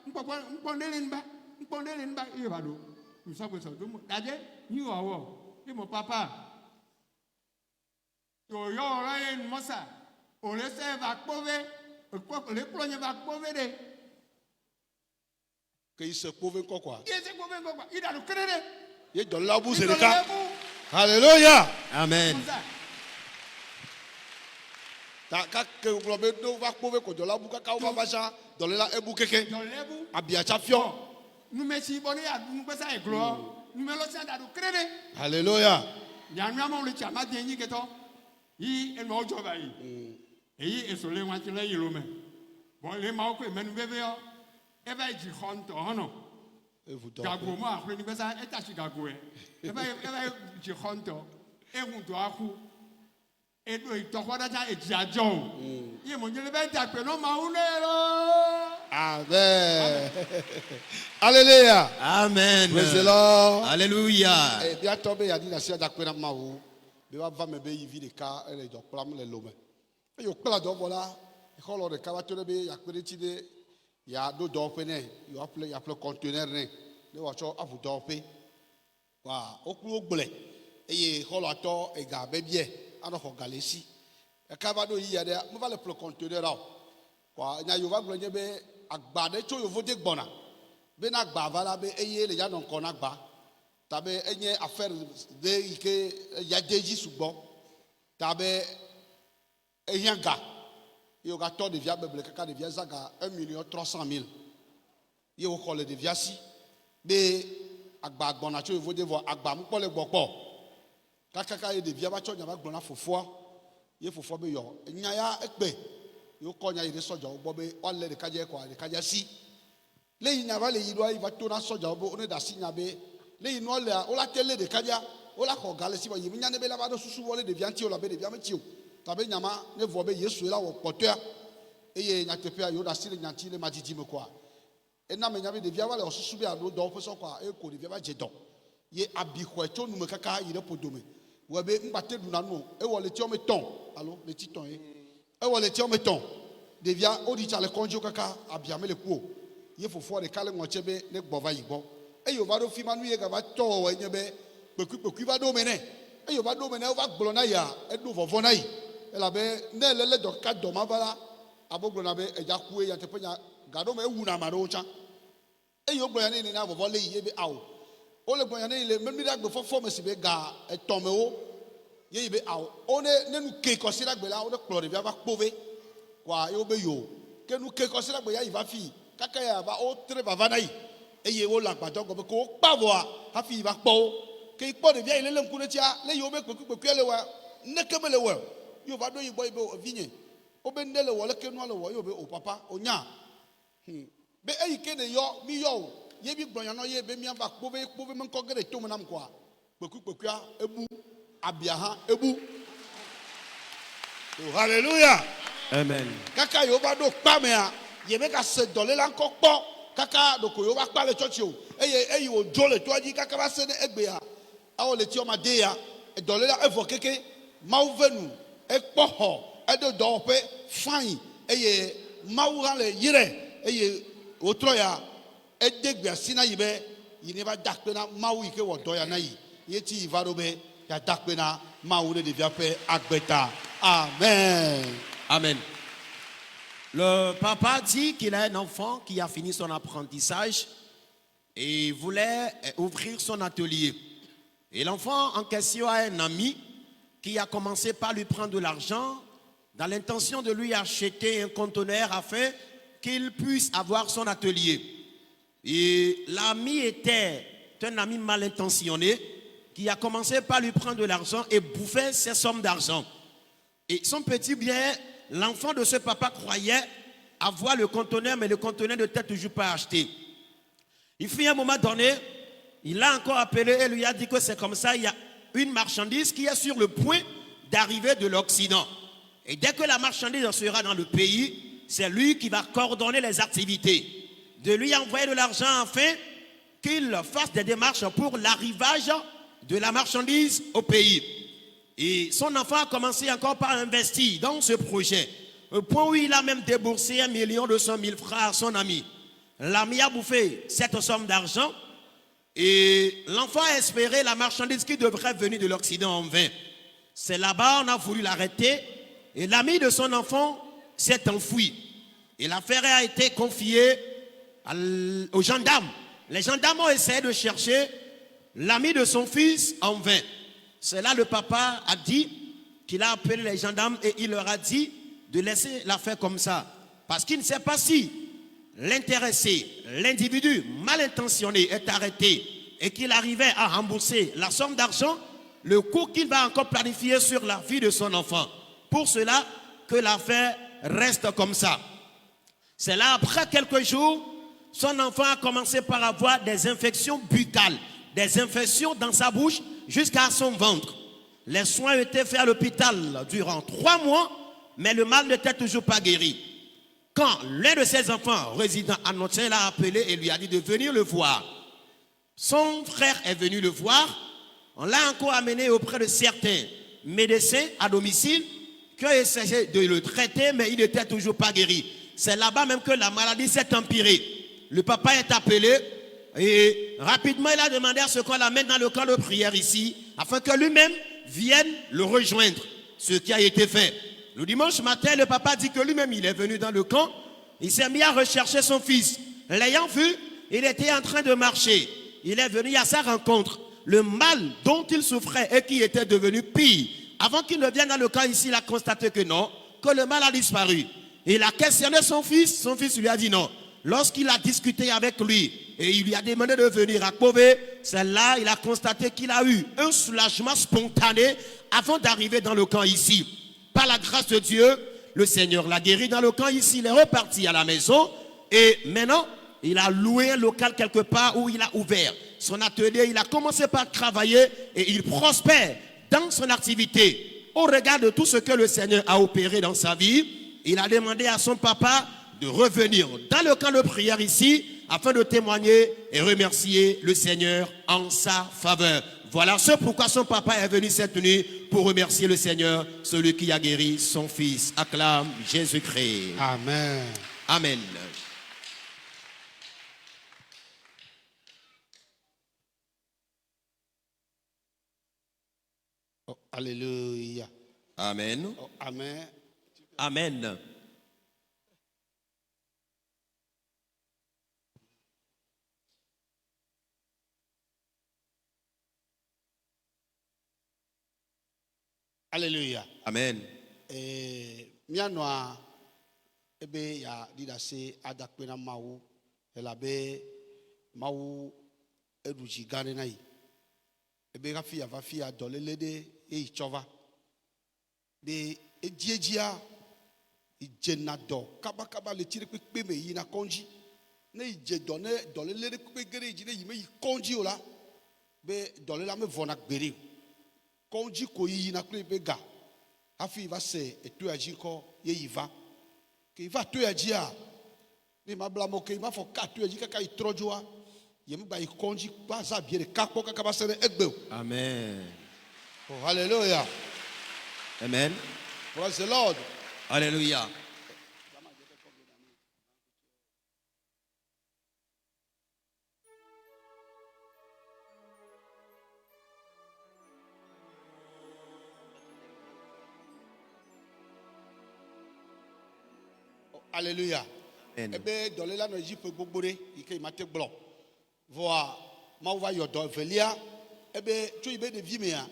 nkpɔ ne le nba. Nkpɔ ne le nba iye va do. Musɔgbesɔ do mo. Dadze yi wɔ wɔ. Yi mo papa. Tso yɔ wɔlɔ ye numɔsa. O le se va kpove. Le kplɔ nye va kpove de. Ke yi se kpove ŋkɔ kɔa. Yi se kpove ŋkɔ kɔa. Yi da do kere de. Ye dɔléla bu se ɖeka. Alléluia. Amen. Ta kake globe do va pove ko dola buka ka va vaja dolela ebu keke. Dolebu. Abia chafio. Nous mettons bonne ya nous pesa e gloire. Nous me lo da do krede. Alléluia. Ya nu ama le chama de yin keto. Yi e no jo ba yi. Eyi e so le wan ti le yi lo me. Bon le ma ko menu bebe yo. E ba ji honto hono. Et vous Gago mo akure ni pesa e ta shi gago e. E ba ji honto. E hun do aku. E do itokwada ta e ji ajo. Ye mo nyele be ta pe no ma unero. Amen. Alléluia. Amen. Praise the Lord. Alléluia. Et bien tombe ya di na sia da kwena ma wo. Be wa va me be yivi de ka ele do plam le lome. E yo kla do bola. E ko lo de ka wa to be ya kwere ti de ya do do pe ne. Yo appelle conteneur ne. Le wa cho avu do pe. Wa okuru ogbele. E ye ko lo ato e ga be bie. Ano ko galesi. E ka ba do yi ya de mo va le conteneur a. Kwa nya yo va glo nye be agba de cho yo vote gbona be na agba vala be eye le ya non kon agba tabe enye affaire de ike ya deji sugbo tabe ehyanga yo ga to de via beble kaka de via zaga 1,300,000 yo ko le de via si be agba gbona cho yo vote vo agba mu po le gbopo kaka ye de via ba cho nya ba gbona fofo ye fofo be yo nya ya ekpe yo konya ire soja ogbo be ole de kaje kwa de kaje si le yin aba le yiro iva to na soja ogbo one da si nya be le yin ole o la tele de kaja o la ko gale si ba yimi nya ne be la ba do susu wole de vianti o la be de viamti o tabe nyama ne vo be yesu la wo potoa eye nya tepe ayo da si le nyanti le majiji me kwa e na me nya be de via wale o susu be ado do pe so kwa e ko de via ba je do ye abi ko to nu me kaka ire podome wo be ngba du na nu e wo le ti o me ton allo le ti ton e wole ti o meton devia odi chale konjo kaka abiame le kuo ye fofo de kale ngochebe ne gbova yibo e yo ba do fi manu ye ga ba to wo nyebe peku ba do mene e yo ba do mene o va gblo na ya e do vovo na yi e la be ne lele do ka do ma bala aboglo na be e ja ku e ya te penya ga do me wu na ma do cha e yo gbo ya ne na vovo le yi be awo o le gbo ya ne le me da gbo fofo me si be ga e ton me wo ye be awo one ne nu ke ko sira gbe la o de klo de va pove kwa yo be yo ke nu ke ko sira gbe ya i va fi kaka ya va o tre va va na yi e ye wo la gbajo go be ko pa vo ha fi va po ke po de via ile le nku ne tia le yo be peku ele wa ne ke be le wa yo va do yi boy be o vinye o be ndele wo le ke nu le wo yo be o papa o nya be e yi ke de yo mi yo ye bi gbon ya no ye be mi ava pove me ko gere to mo nam kwa peku ebu abiaha ebu. Oh, hallelujah. Amen. Kaka yo ba do pa me a ye me ka se dole la nko po kaka do ko yo ba pa le church o eyi o jole to aji kaka ba se ne egbe a o le ti o ma de ya e dole la evo keke ma u venu e po ho e do pe fine eye ma u han le yire eye o tro ya e degbe asina yibe yi ne ba dakpe na ma u ike wo do ya na yi ye ti ivaro be ya dakpe na ma u de via pe agbeta. Amen. Amen. Le papa dit qu'il a un enfant qui a fini son apprentissage et voulait ouvrir son atelier. Et l'enfant en question a un ami qui a commencé par lui prendre de l'argent dans l'intention de lui acheter un conteneur afin qu'il puisse avoir son atelier. Et l'ami était un ami mal intentionné qui a commencé par lui prendre de l'argent et bouffer ses sommes d'argent. Et son petit bien, l'enfant de ce papa croyait avoir le conteneur, mais le conteneur n'était toujours pas acheté. Il fit un moment donné, il l'a encore appelé et lui a dit que c'est comme ça, il y a une marchandise qui est sur le point d'arriver de l'Occident. Et dès que la marchandise sera dans le pays, c'est lui qui va coordonner les activités. De lui envoyer de l'argent afin qu'il fasse des démarches pour l'arrivage de la marchandise au pays. Et son enfant a commencé encore par investir dans ce projet. Au point où il a même déboursé 1,2 francs à son ami. L'ami a bouffé cette somme d'argent et l'enfant a espéré la marchandise qui devrait venir de l'Occident en vain. C'est là-bas on a voulu l'arrêter et l'ami de son enfant s'est enfui. Et l'affaire a été confiée aux gendarmes. Les gendarmes ont essayé de chercher l'ami de son fils en vain. C'est là le papa a dit qu'il a appelé les gendarmes et il leur a dit de laisser l'affaire comme ça. Parce qu'il ne sait pas si l'intéressé, l'individu mal intentionné est arrêté et qu'il arrivait à rembourser la somme d'argent, le coût qu'il va encore planifier sur la vie de son enfant. Pour cela que l'affaire reste comme ça. C'est là, après quelques jours, son enfant a commencé par avoir des infections buccales, des infections dans sa bouche jusqu'à son ventre. Les soins étaient faits à l'hôpital durant 3 mois, mais le mal n'était toujours pas guéri. Quand l'un de ses enfants résidant à Notsel l'a appelé et lui a dit de venir le voir, son frère est venu le voir. On l'a encore amené auprès de certains médecins à domicile qui ont essayé de le traiter, mais il n'était toujours pas guéri. C'est là-bas même que la maladie s'est empirée. Le papa est appelé et rapidement il a demandé à ce qu'on l'amène dans le camp de prière ici, afin que lui-même vienne le rejoindre, ce qui a été fait. Le dimanche matin, le papa dit que lui-même il est venu dans le camp, il s'est mis à rechercher son fils. L'ayant vu, il était en train de marcher. Il est venu à sa rencontre. Le mal dont il souffrait et qui était devenu pire, avant qu'il ne vienne dans le camp ici, il a constaté que non, que le mal a disparu. Il a questionné son fils lui a dit non. Lorsqu'il a discuté avec lui et il lui a demandé de venir à Kové, c'est là il a constaté qu'il a eu un soulagement spontané avant d'arriver dans le camp ici. Par la grâce de Dieu, le Seigneur l'a guéri dans le camp ici, il est reparti à la maison et maintenant il a loué un local quelque part où il a ouvert son atelier. Il a commencé par travailler et il prospère dans son activité. Au regard de tout ce que le Seigneur a opéré dans sa vie, il a demandé à son papa de revenir dans le camp de prière ici afin de témoigner et remercier le Seigneur en sa faveur. Voilà ce pourquoi son papa est venu cette nuit, pour remercier le Seigneur, celui qui a guéri son fils. Acclame Jésus-Christ. Amen. Amen. Oh, alléluia. Amen. Oh, amen. Amen. Alléluia. Amen. Mianoa ebe ya didase adakpena mawu elabe mawu eduji gane na yi ebe rafi ya vafi ya dolele de e ichova de ejiejia ijena do kaba kaba le tire pepe me yi na konji ne ije do ne dolele de pepe gere iji ne yi me yi konji ola be dolela me vona gbere konji ko yi na kle be ga afi va se eto aji ko ye yiva ke va to aji a ni ma blamo ke ma fo ka to aji kaka itrojoa ye mba i konji ba za biere kakpo kaka ba sere egbe. Amen. Oh hallelujah. Amen. Praise the Lord. Alléluia. Alléluia. Ebe dolela no jipe gbogbore ike imate gblɔ voa mawu va yɔ dɔ velia ebe tso ibe ɖevi mea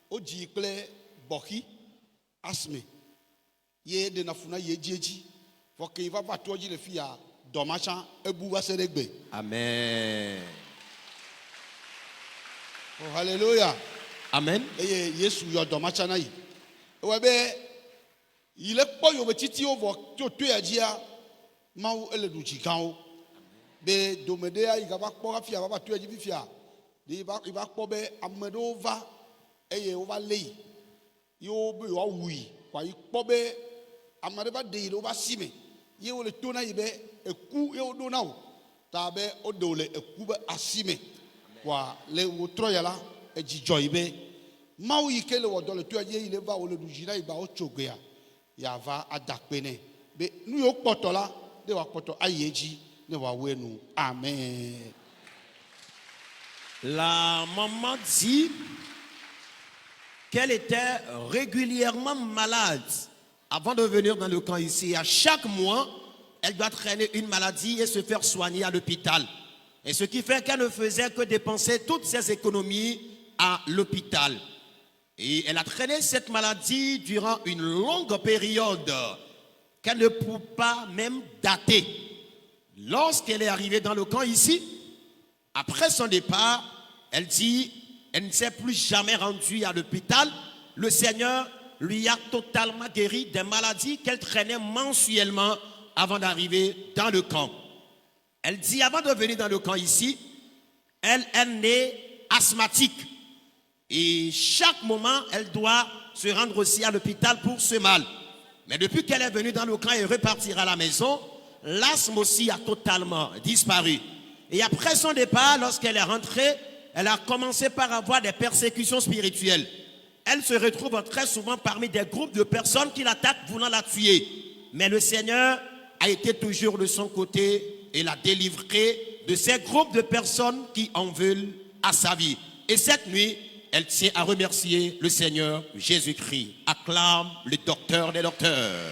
o dzi kple bɔxi asme ye de na funa ye dziedzi vɔ ke va va to dzi le fia dɔmatsa ebu va se ɖe gbe. Amen. Oh hallelujah. Amen. Eye Yesu yɔ dɔmatsa na yi ewɔ be il est pas yobe titi o vo to ya dia mawu ele du jikan o be domede ya igaba kpo afia baba to ya ji fia de ba kpo be amedo va eye o va lei yo be yo wui kwa kpo be amade ba de o ba sime ye o le to na ibe eku ye o do na o ta be o do le eku be asime kwa le o tro ya la e jijo ibe mawu yike le wo do le to ya ye ile va o le du jina iba o chogbe Yava adakpene be nu yo kpoto la de wa kpoto ayeji ne wa wenu. Amen. La maman dit qu'elle était régulièrement malade avant de venir dans le camp ici. À chaque mois, elle doit traîner une maladie et se faire soigner à l'hôpital. Et ce qui fait qu'elle ne faisait que dépenser toutes ses économies à l'hôpital. Et elle a traîné cette maladie durant une longue période qu'elle ne peut pas même dater. Lorsqu'elle est arrivée dans le camp ici, après son départ, elle dit, elle ne s'est plus jamais rendue à l'hôpital. Le Seigneur lui a totalement guéri des maladies qu'elle traînait mensuellement avant d'arriver dans le camp. Elle dit, avant de venir dans le camp ici, elle est née asthmatique. Et chaque moment, elle doit se rendre aussi à l'hôpital pour ce mal. Mais depuis qu'elle est venue dans le camp et repartir à la maison, l'asthme aussi a totalement disparu. Et après son départ, lorsqu'elle est rentrée, elle a commencé par avoir des persécutions spirituelles. Elle se retrouve très souvent parmi des groupes de personnes qui l'attaquent voulant la tuer. Mais le Seigneur a été toujours de son côté et l'a délivrée de ces groupes de personnes qui en veulent à sa vie. Et cette nuit, elle tient à remercier le Seigneur Jésus-Christ. Acclame le docteur des docteurs.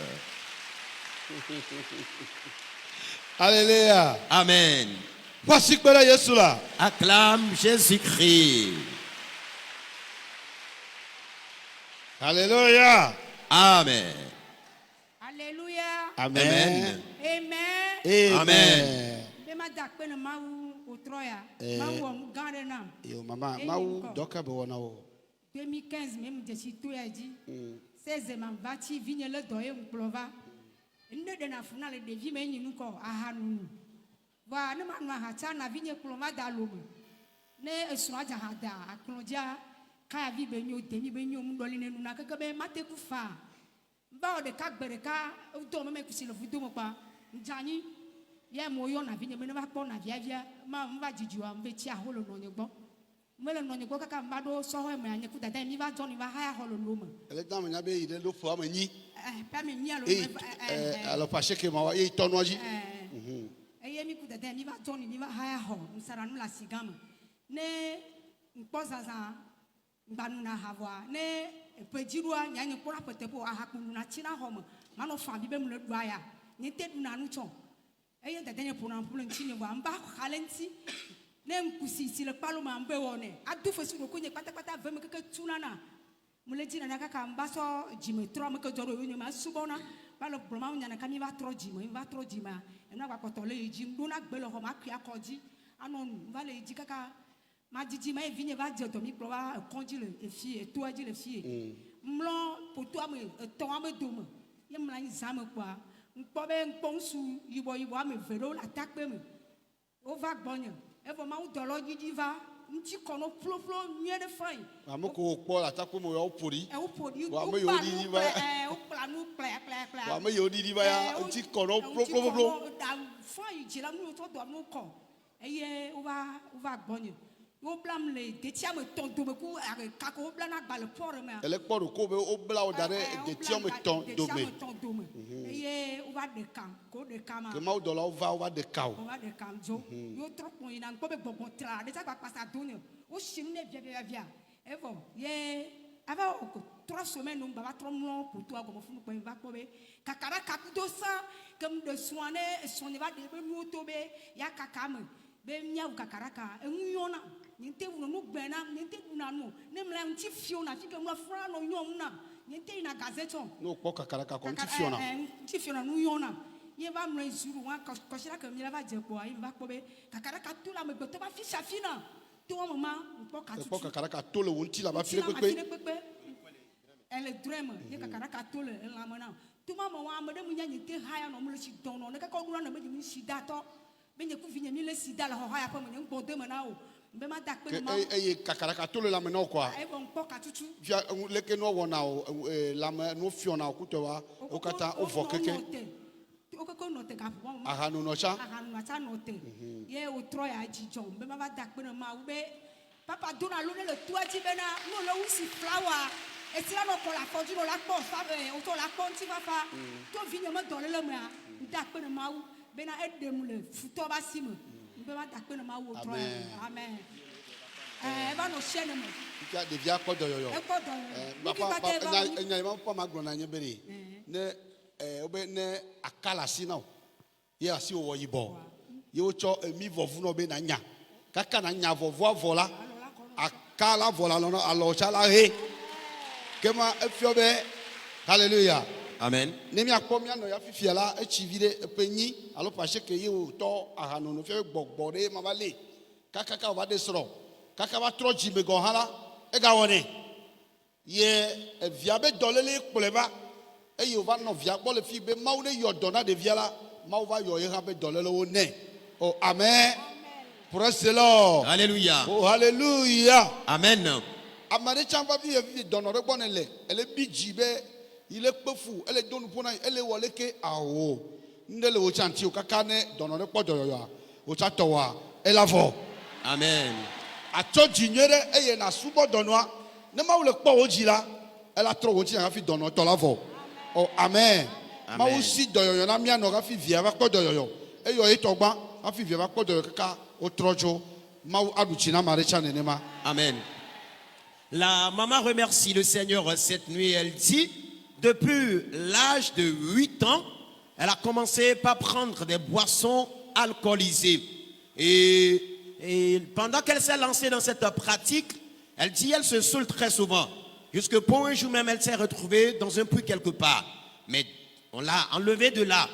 Alléluia. Amen. Voici que Jésus là. Acclame Jésus-Christ. Alléluia. Amen. Alléluia. Amen. Amen. Amen. Bema dakpe na mawu otroya. Mawu on gare na. Yo mama, mawu doka be wona o. 2015 même de sito ya di. 16 man bati vigne le doye mplova. Nde de na funa le devi me nyinu ko ahanu. Wa ne manu ahacha na vigne plova da lomo. Ne esu aja hada aklonja ka vi be nyo demi be nyo mdoli ne nuna keke be mate ku fa. Ba o de ka gbere ka do me kusi le vudo mo pa. Njani ye mo yo na vigne me ne ba kpo na via ma mba jijuwa mbe ti aholo no nyegbo. Mele no nyegbo kaka mba do so ho me anye ku dada mi ba joni ba ha aholo lo mo. Ele da me nya be ide lo fo amanyi. Pa me nya lo alors pas que ma wa e tono ji. Eye mi ku dada mi ba joni mi ba ha aholo nsara nu la sigama. Ne mpozaza mbanu na havwa ne pejirua nyanye kura petepo ahakunu na china homo mano fa bibe mu le duaya ni tedu na nu chon eye dada ne pona mpulu nchine wa mba khalenti ne nkusi si le palo ma mbe wone adu fosi ko kunye pata pata veme keke tunana mule jina na kaka mbaso jime tro me ke joro yone ma subona palo broma nyana kami va tro jime ena kwa kotole jim dona gbelo ho ma kria koji anon vale ji kaka ma didi ma vigne va dire domi plova konji le fille et toi dit le fille mlon pour toi me to am dom ye mla ni zame kwa npo be nponsu yibo ame vero la takpe me o va gbonyo e vo ma u dolo didi va nti kono flo nye de fain amoko po la takpe mo yo pori e o pori wa me yo didi va o planu ple wa me yo didi va ya nti kono flo da fain ji la mu to do mu ko eye o va gbonyo o blam le detia me ton do beku kako o blana gbale pore me ele poro ko be o bla o dare detia me ton do me eye o va de kan ko de kama que mau do la o va de ka o va de kan jo yo trop ko ina ko be gbogbo tra de ta pa sa donio o shim ne via evo ye ava o 3 semaines no baba 3 mois pour toi comme funu ko va ko be kakara kakudo sa comme de soane soane va de be nu to be ya kakame be nya u kakaraka enyona ninte uno no gbena ninte una no ne mla nti fiona fike mla fra no nyona ninte ina gazeto no po kakaraka ko nti fiona no yona ye va mla zuru wa ko shira ke mi va je po ai va ko be kakaraka tu la me gbeto ba fisha fina to mama po kakaraka to le wonti la ba file pepe elle drame ye kakaraka to le la mona tu mama wa me de munya ninte haya no mlo shi dono ne ka ko dura na me mi shi dato benye ku vinya mi le sida la ho haya pa me ngbo de me na o be ma dak pe ma e kakaraka to le la me na quoi e bon po ka tutu via le ke no wona o la me no fiona ku to wa o kata o vo keke o ko no te ka po aha no no cha no te ye o tro ya jijon be ma dak pe ma u be papa dona lo le to aji be na no lo usi flower e ti la no ko la foju no la po fa o to la po nti papa to vinya ma don le me a dak pe ma u bena edem le futo ba sime mbe ma takpe na ma wo tro amen ba no shene mo ka de via ko do yo papa nya ma papa ma gro na nya bere ne obe ne akala si na ye asi wo yibo ye o cho mi vovu no be na nya kaka na nya vovu avola akala vola no alo cha la he Kema efiobe. Hallelujah. Amen. Nemi akpomia no ya fifia la echivide epenyi alo pache ke ye to ahano no fe gbogbore mabale kaka ka ba de soro kaka ba tro jibe go hala e ga woni ye evia be dolele kpleba e ye va no via bo le fi be mawu ne yo dona de via la mawu va yo ye ha be dolele wo ne. Oh amen. Praise the Lord. Alléluia. Oh hallelujah. Amen. Amane chamba vi donore bonele ele bi jibe il est pefu, elle est donne pour elle est waleke awo. Ndele wo chanti o kakane donore podo yo. O chatowa elle avo. Amen. A to jinyere eye na subo donwa. Ne ma wo le po ojila. Elle a trop oji na fi dono to lavo. Oh amen. Ma wo si doyo na mia no ga fi via va ko doyo. E yo e togba, a fi via va ko doyo kaka o trojo. Ma wo aduchi na marecha nenema. Amen. La maman remercie le Seigneur cette nuit, elle dit depuis l'âge de 8 ans, elle a commencé par prendre des boissons alcoolisées. Et pendant qu'elle s'est lancée dans cette pratique, elle dit qu'elle se saoule très souvent. Jusque pour un jour même, elle s'est retrouvée dans un puits quelque part. Mais on l'a enlevée de là.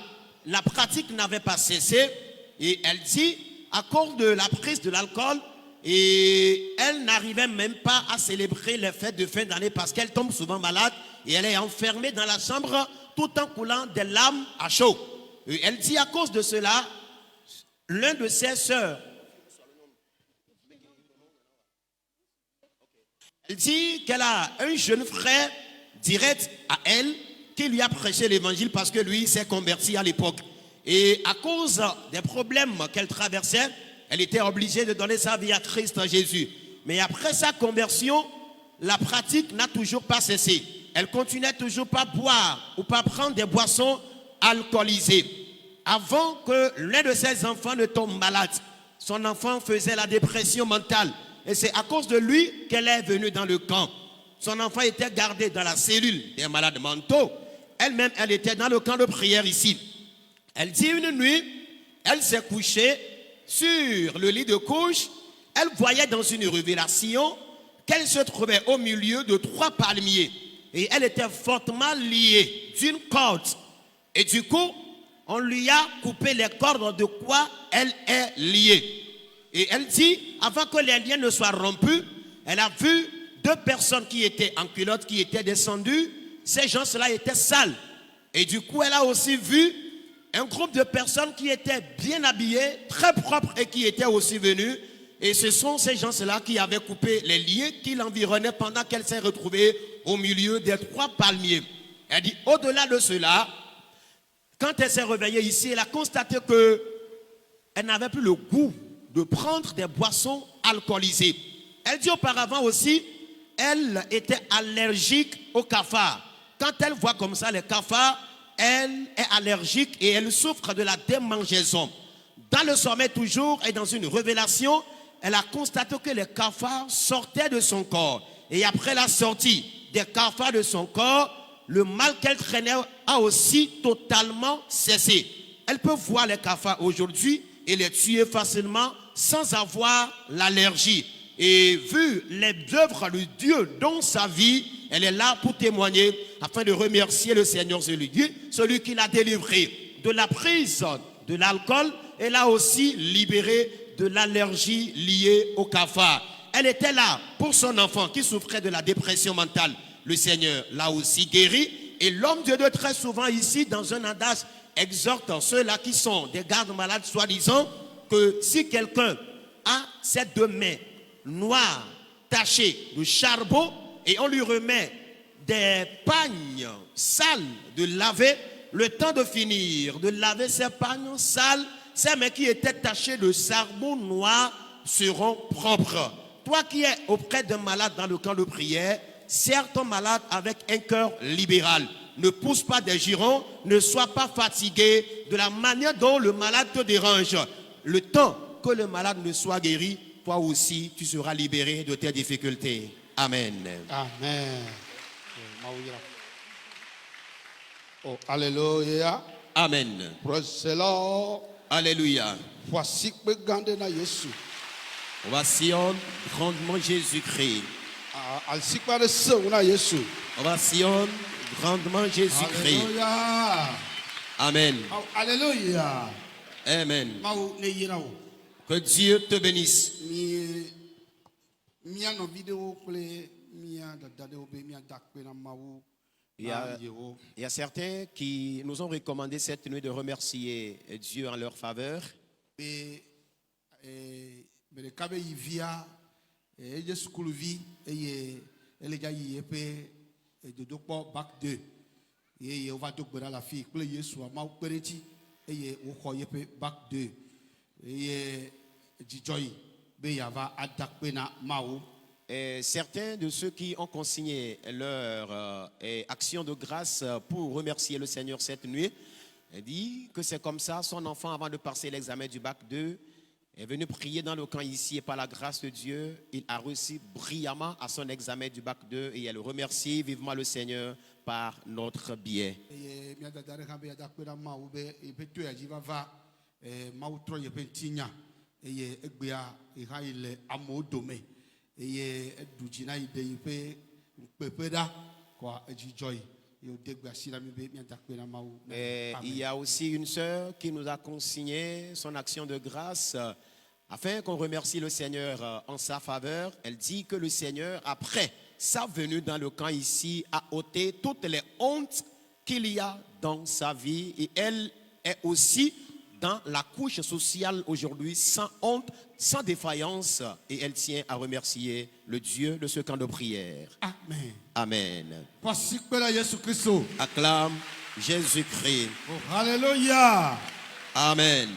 La pratique n'avait pas cessé. Et elle dit, à cause de la prise de l'alcool, et elle n'arrivait même pas à célébrer les fêtes de fin d'année parce qu'elle tombe souvent malade et elle est enfermée dans la chambre tout en coulant des larmes à chaud. Et elle dit à cause de cela, l'un de ses sœurs, elle dit qu'elle a un jeune frère direct à elle qui lui a prêché l'évangile parce que lui s'est converti à l'époque. Et à cause des problèmes qu'elle traversait, elle était obligée de donner sa vie à Christ Jésus. Mais après sa conversion, la pratique n'a toujours pas cessé. Elle continuait toujours pas boire ou pas prendre des boissons alcoolisées. Avant que l'un de ses enfants ne tombe malade, son enfant faisait la dépression mentale. Et c'est à cause de lui qu'elle est venue dans le camp. Son enfant était gardé dans la cellule des malades mentaux. Elle-même, elle était dans le camp de prière ici. Elle dit une nuit, elle s'est couchée sur le lit de couche. Elle voyait dans une révélation qu'elle se trouvait au milieu de 3 palmiers. Et elle était fortement liée d'une corde. Et du coup, on lui a coupé les cordes de quoi elle est liée. Et elle dit, avant que les liens ne soient rompus, elle a vu 2 personnes qui étaient en culotte, qui étaient descendues. Ces gens-là étaient sales. Et du coup, elle a aussi vu un groupe de personnes qui étaient bien habillées, très propres et qui étaient aussi venus. Et ce sont ces gens-là qui avaient coupé les liens qui l'environnaient pendant qu'elle s'est retrouvée au milieu des 3 palmiers. Elle dit, au-delà de cela, quand elle s'est réveillée ici, elle a constaté qu'elle n'avait plus le goût de prendre des boissons alcoolisées. Elle dit auparavant aussi, elle était allergique aux cafards. Quand elle voit comme ça les cafards, elle est allergique et elle souffre de la démangeaison. Dans le sommeil toujours et dans une révélation, elle a constaté que les cafards sortaient de son corps. Et après la sortie des cafards de son corps, le mal qu'elle traînait a aussi totalement cessé. Elle peut voir les cafards aujourd'hui et les tuer facilement sans avoir l'allergie. Et vu les œuvres de Dieu dans sa vie, elle est là pour témoigner afin de remercier le Seigneur, celui qui l'a délivré de la prise de l'alcool et l'a aussi libéré de l'allergie liée au cafard. Elle était là pour son enfant qui souffrait de la dépression mentale. Le Seigneur l'a aussi guéri. Et l'homme de Dieu très souvent ici dans un adage exhorte ceux-là qui sont des gardes malades soi-disant que si quelqu'un a ses 2 mains noires tachées de charbon et on lui remet des pagnes sales de laver, le temps de finir de laver ces pagnes sales, ces mains qui étaient tachées de charbon noir seront propres. Toi qui es auprès d'un malade dans le camp de prière, serre ton malade avec un cœur libéral. Ne pousse pas des girons, ne sois pas fatigué de la manière dont le malade te dérange. Le temps que le malade ne soit guéri, toi aussi, tu seras libéré de tes difficultés. Amen. Amen. Oh, alléluia. Amen. Praise the Lord. Alléluia. Voici que Gandena Jésus. Voici grandement Jésus-Christ. Alsikpare se una Yesu. Ovationne grandement Jésus-Christ. Alléluia. Amen. Alléluia. Amen. Mau ne yirao. Que Dieu te bénisse. Mia no vidéo kle mia dadade obe mia dakpe na mau. Il y a certains qui nous ont recommandé cette nuit de remercier Dieu en leur faveur. Et kabe yivia je school vie et elle est y et de bac 2 et on va donc la fille que Yesu a mau pereti et on croyait bac 2 et Joy be yava adakpe na mau. Et certains de ceux qui ont consigné leur action de grâce pour remercier le Seigneur cette nuit dit que c'est comme ça, son enfant avant de passer l'examen du bac 2 est venu prier dans le camp ici et par la grâce de Dieu, il a réussi brillamment à son examen du bac 2 et elle remercie vivement le Seigneur par notre biais. Et il y a aussi une sœur qui nous a consigné son action de grâce afin qu'on remercie le Seigneur en sa faveur. Elle dit que le Seigneur, après sa venue dans le camp ici, a ôté toutes les hontes qu'il y a dans sa vie et elle est aussi dans la couche sociale aujourd'hui, sans honte, sans défaillance, et elle tient à remercier le Dieu de ce camp de prière. Amen. Amen. Acclame Acclame Jésus-Christ. Alléluia. Amen.